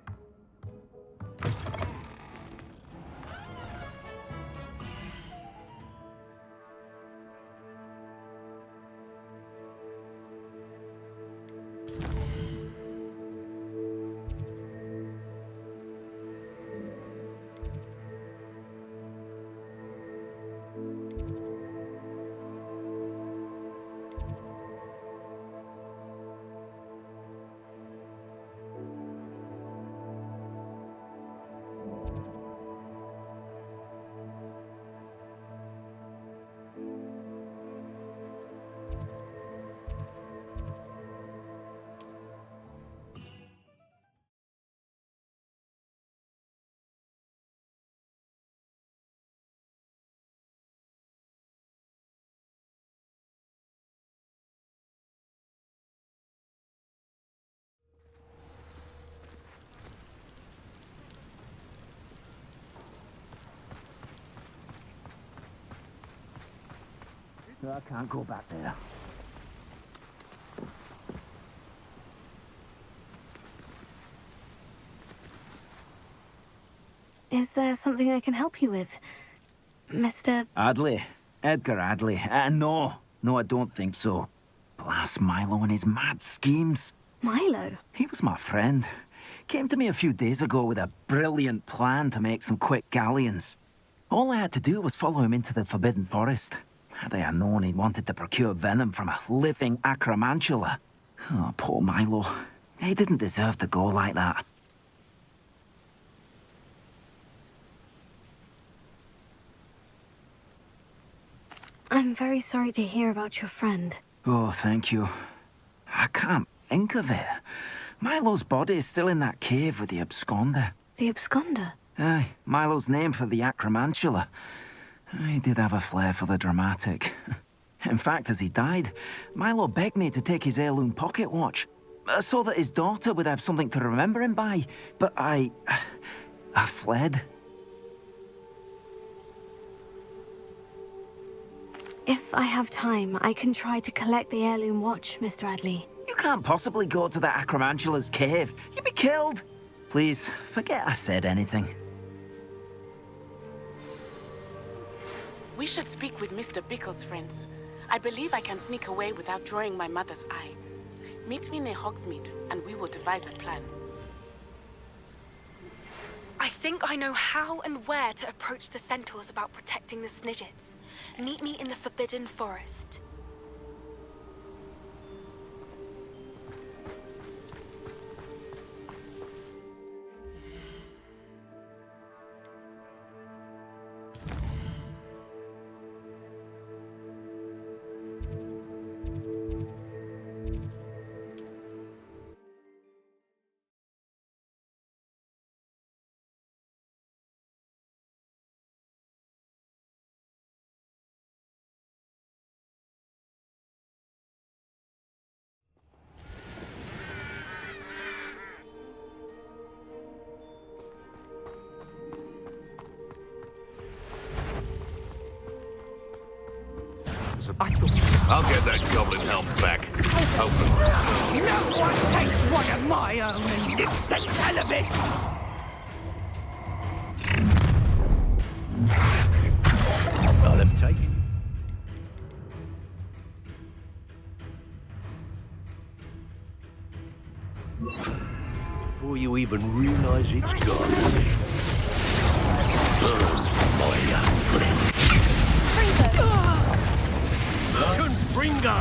No, I can't go back there. Is there something I can help you with, Mr. Adley. Edgar Adley. No, I don't think so. Blast Milo and his mad schemes. Milo? He was my friend. Came to me a few days ago with a brilliant plan to make some quick galleons. All I had to do was follow him into the Forbidden Forest. Had I known he'd wanted to procure venom from a living acromantula. Oh, poor Milo. He didn't deserve to go like that. I'm very sorry to hear about your friend. Oh, thank you. I can't think of it. Milo's body is still in that cave with the absconder. The absconder? Aye, Milo's name for the acromantula. He did have a flair for the dramatic. In fact, as he died, Milo begged me to take his heirloom pocket watch, so that his daughter would have something to remember him by. But I fled. If I have time, I can try to collect the heirloom watch, Mr. Adley. You can't possibly go to the acromantula's cave. You'd be killed. Please, forget I said anything. We should speak with Mr. Bickle's friends. I believe I can sneak away without drawing my mother's eye. Meet me near Hogsmeade, and we will devise a plan. I think I know how and where to approach the centaurs about protecting the Snidgets. Meet me in the Forbidden Forest. I'll get that goblin helmet back. Open. No one takes one of my own and lives the hell of it! I'll have taken. Before you even realize it's gone. My young friend. Confringo!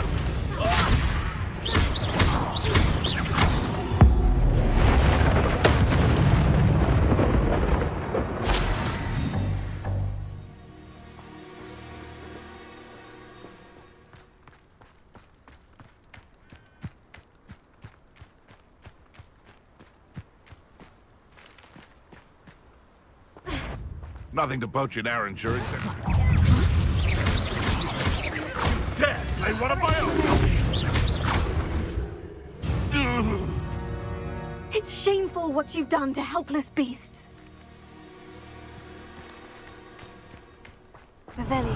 Nothing to poach in our insurance. Dare slay one of my own! It's shameful what you've done to helpless beasts. Revelio.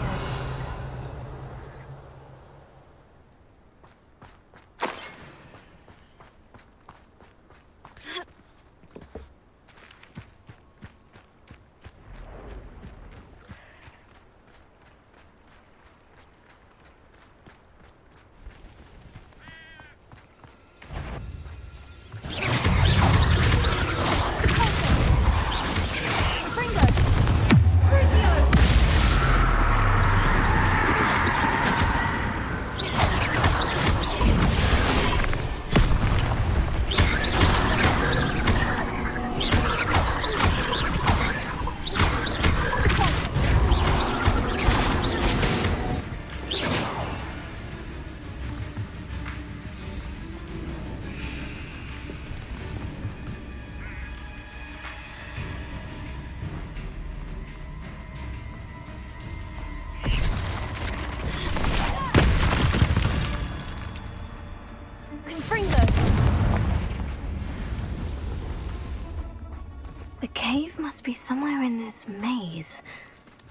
The cave must be somewhere in this maze.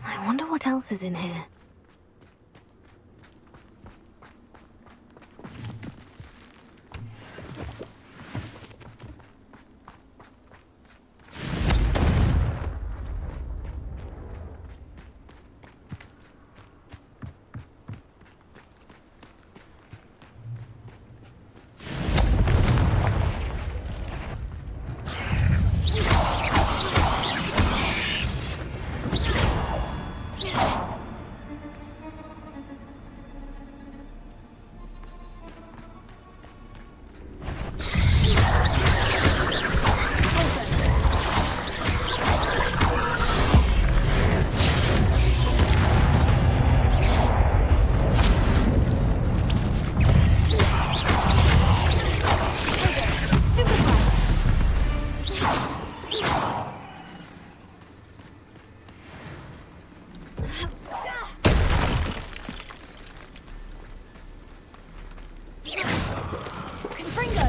I wonder what else is in here. Confringo!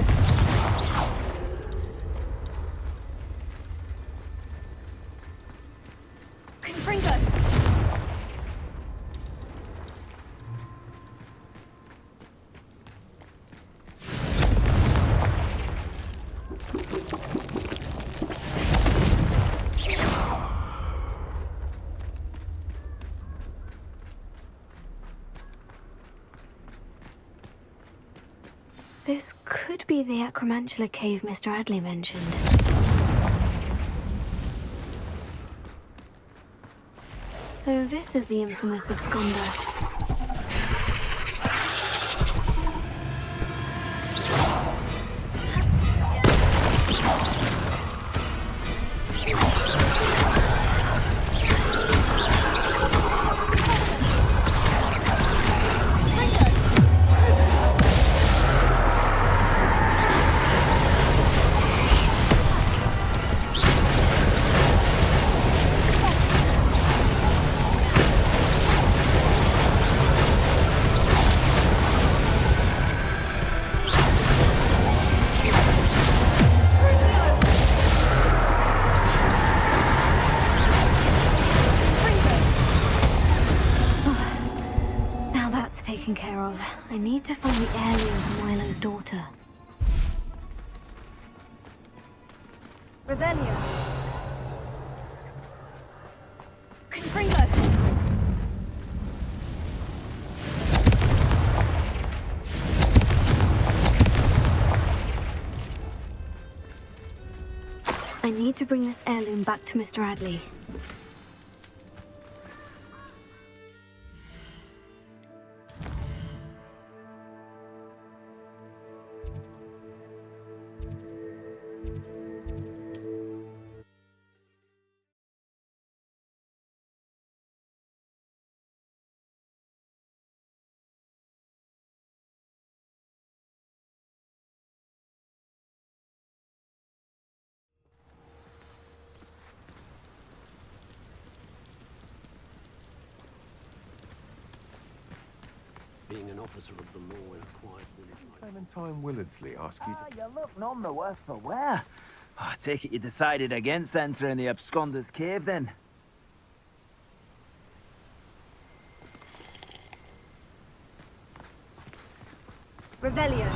Confringo! This could be the Acromantula cave Mr. Adley mentioned. So this is the infamous absconder. Taken care of. I need to find the heirloom for Milo's daughter. Revelio. Confringo. I need to bring this heirloom back to Mr. Adley. Being an officer of the law in a quiet village like Clementine Willardsley ask you to... You look none the worse for wear. I take it you decided against entering the absconder's cave, then? Revelio.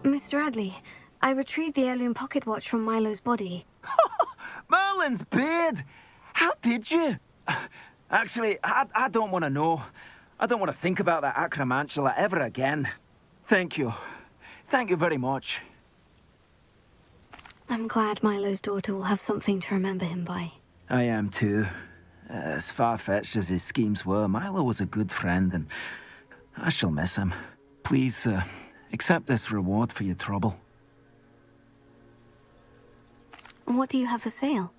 Mr. Adley, I retrieved the heirloom pocket watch from Milo's body. Merlin's beard! How did you? Actually, I don't want to know. I don't want to think about that Acromantula ever again. Thank you. Thank you very much. I'm glad Milo's daughter will have something to remember him by. I am too. As far-fetched as his schemes were, Milo was a good friend, and I shall miss him. Please, accept this reward for your trouble. What do you have for sale?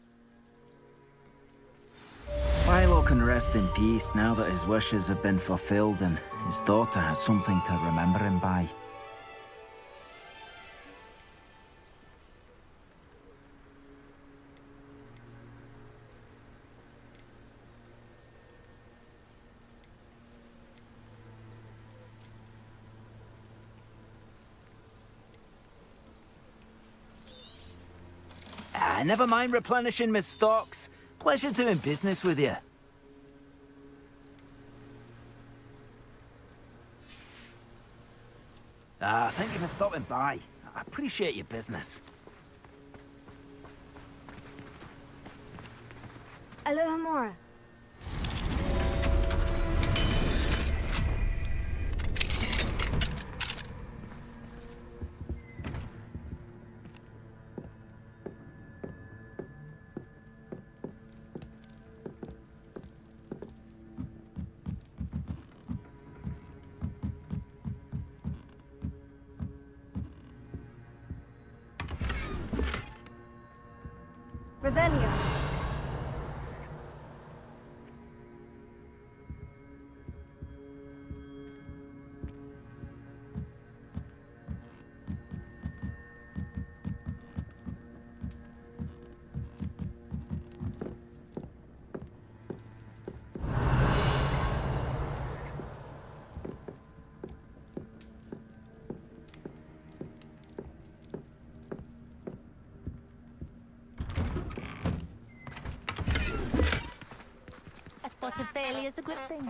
Milo can rest in peace now that his wishes have been fulfilled and his daughter has something to remember him by. Never mind replenishing my stocks. Pleasure doing business with you. Thank you for stopping by. I appreciate your business. Aloha Mora. Revelio. spot of failure's a good thing.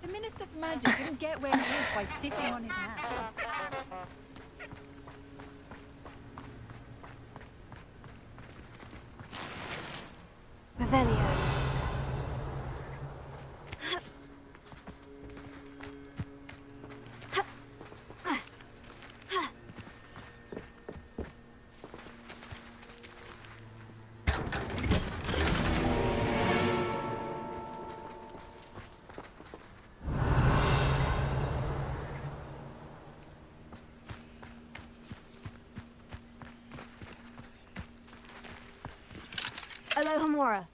The Minister for Magic didn't get where he is by sitting on his hands. Revelio. Alohomora.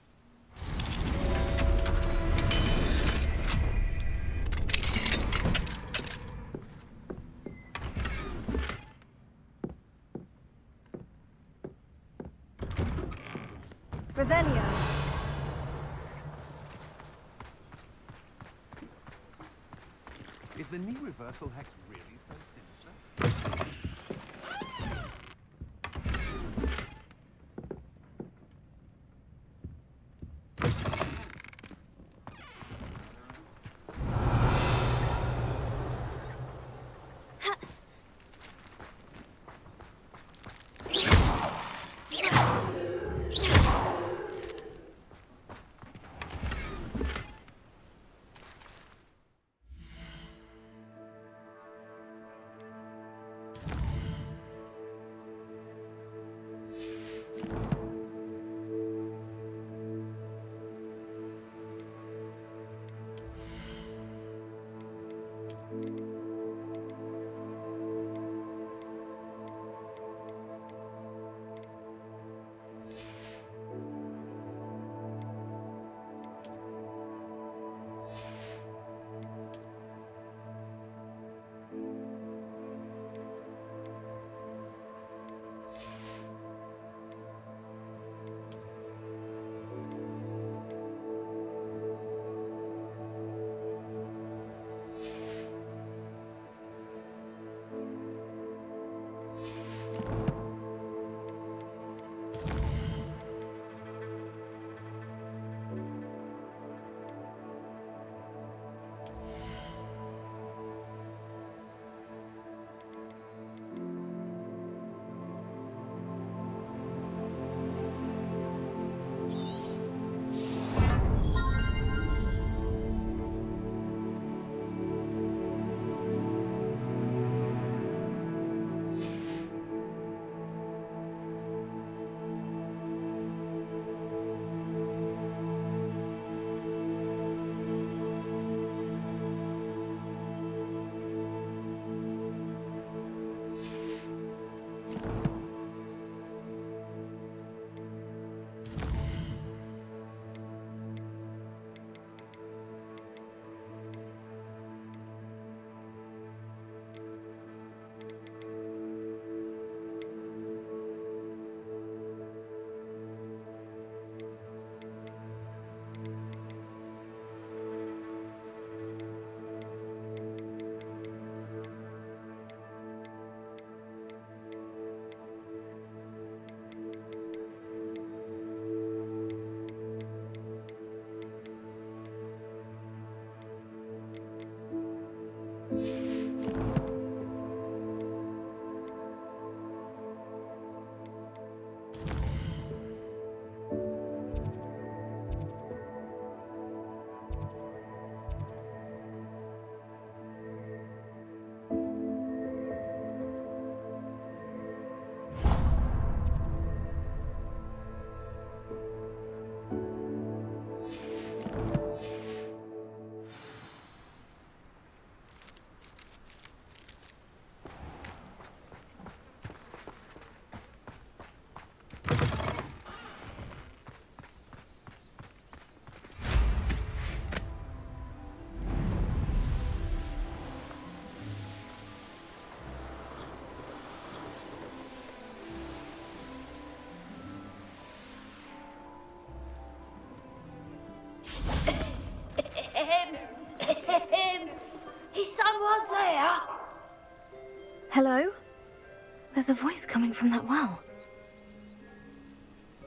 Revelio. Is the knee reversal hex really so sinister? Is someone there? Hello? There's a voice coming from that well.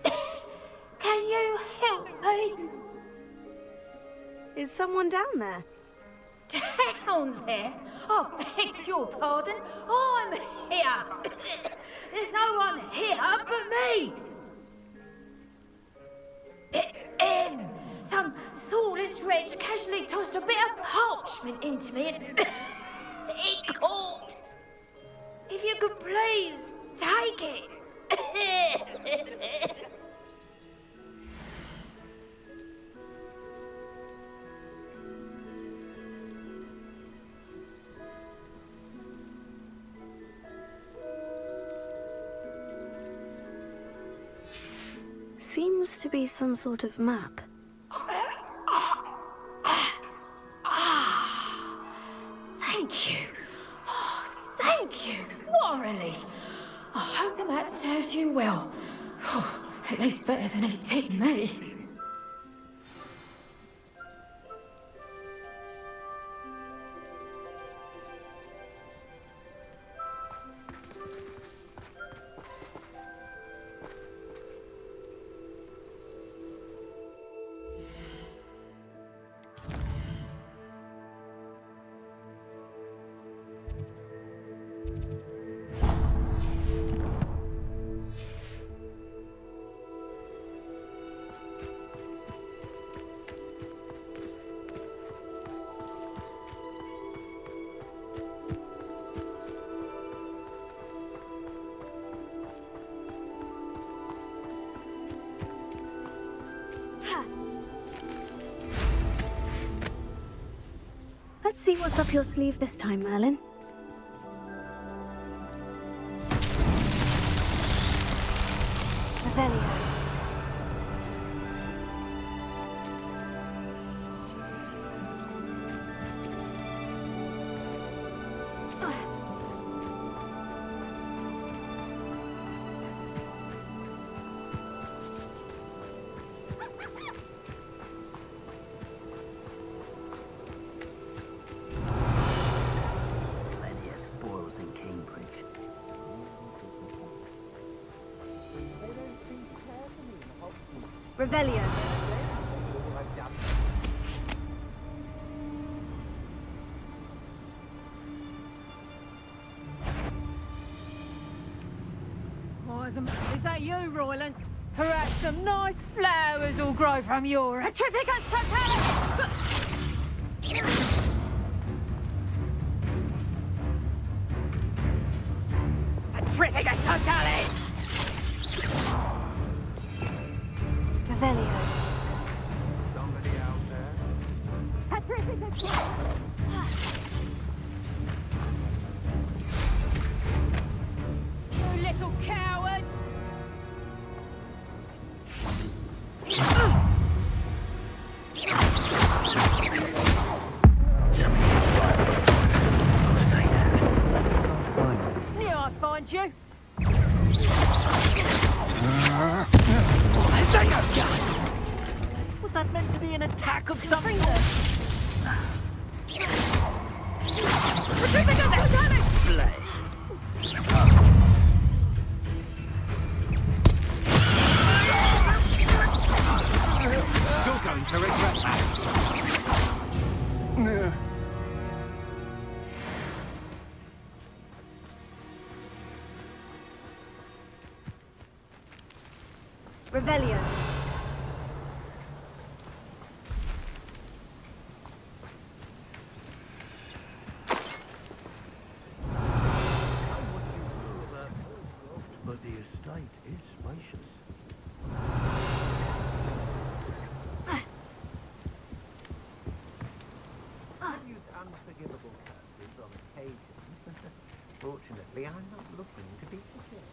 Can you help me? Is someone down there? Down there? I beg your pardon. I'm here. There's no one here but me. Some thoughtless wretch casually tossed a bit of parchment into me and it caught. If you could please take it. Seems to be some sort of map. Thank you. Oh, thank you. What a relief. I hope the map serves you well. At least better than it did me. Let's see what's up your sleeve this time, Merlin. Revelio. Revelio. Is that you, Royland? Perhaps some nice flowers will grow from your Petrificus totalis! Petrificus totalis! Revelio. Somebody out there? Petrificus! You little coward! Knew I'd find you. Was that meant to be an attack of some sort? Display. You're going to regret that. Revelio. But the estate is spacious. Use unforgivable curses on occasion. Fortunately, I'm not looking to be forgiven.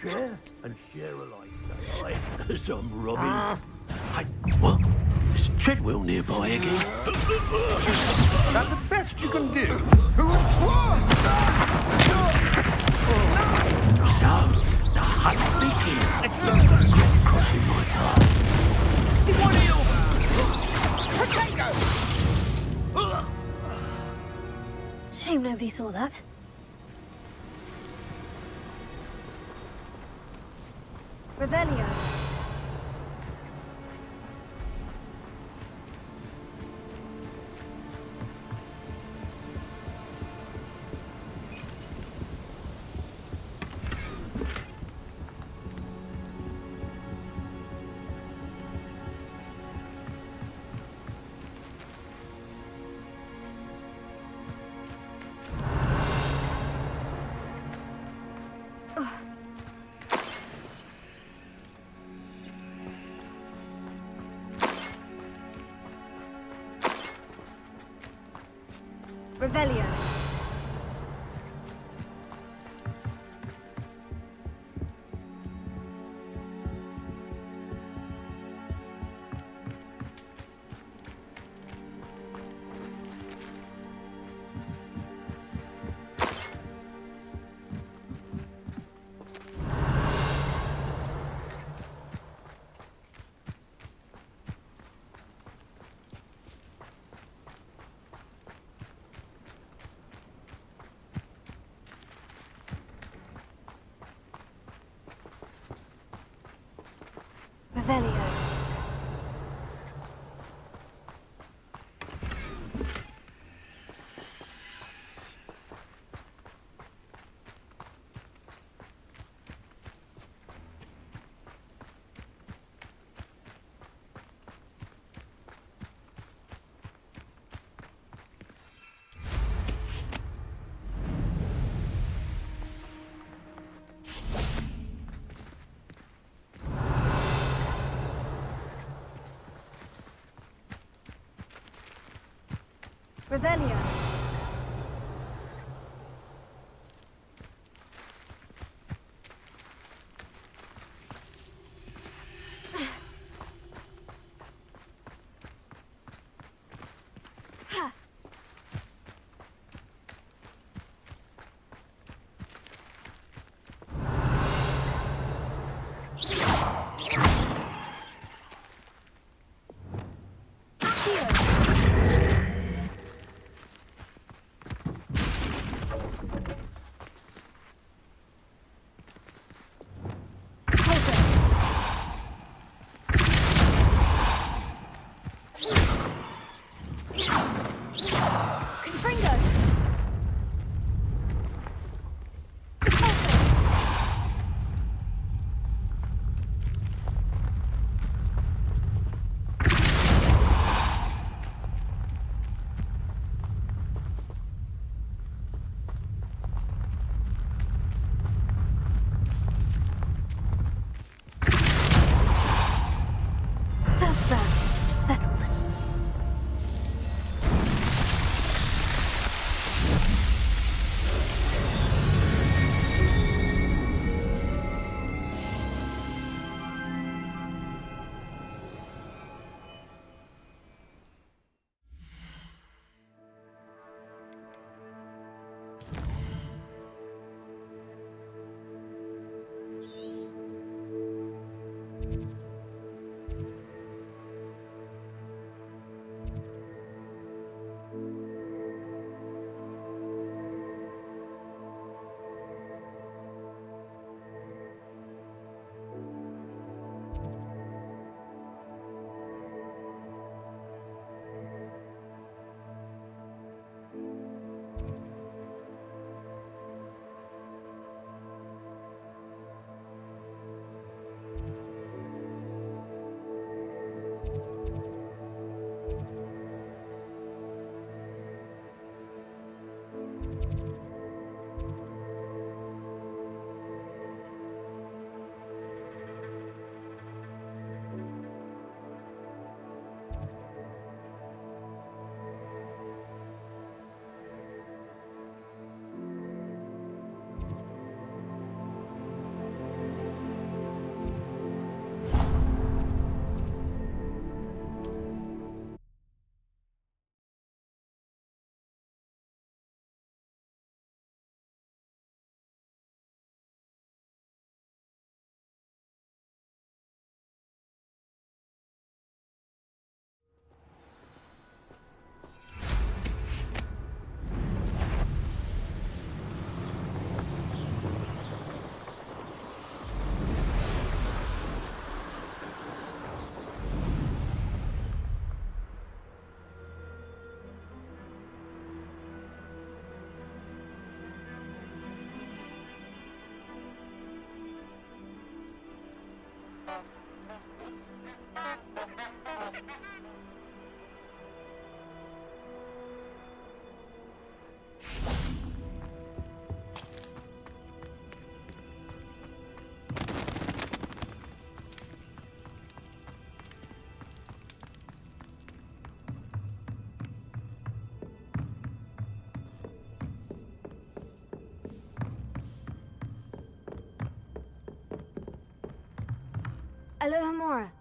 Share and share alike, say I. Some Robin. What? Is Treadwell nearby again? That's the best you can do. So, the hunt's begins. It's the crossing my path. Stick one of you! Potato! Shame nobody saw that. Revelio. Revelio. Revelio. Revelio. That's that. Settled. Alohomora.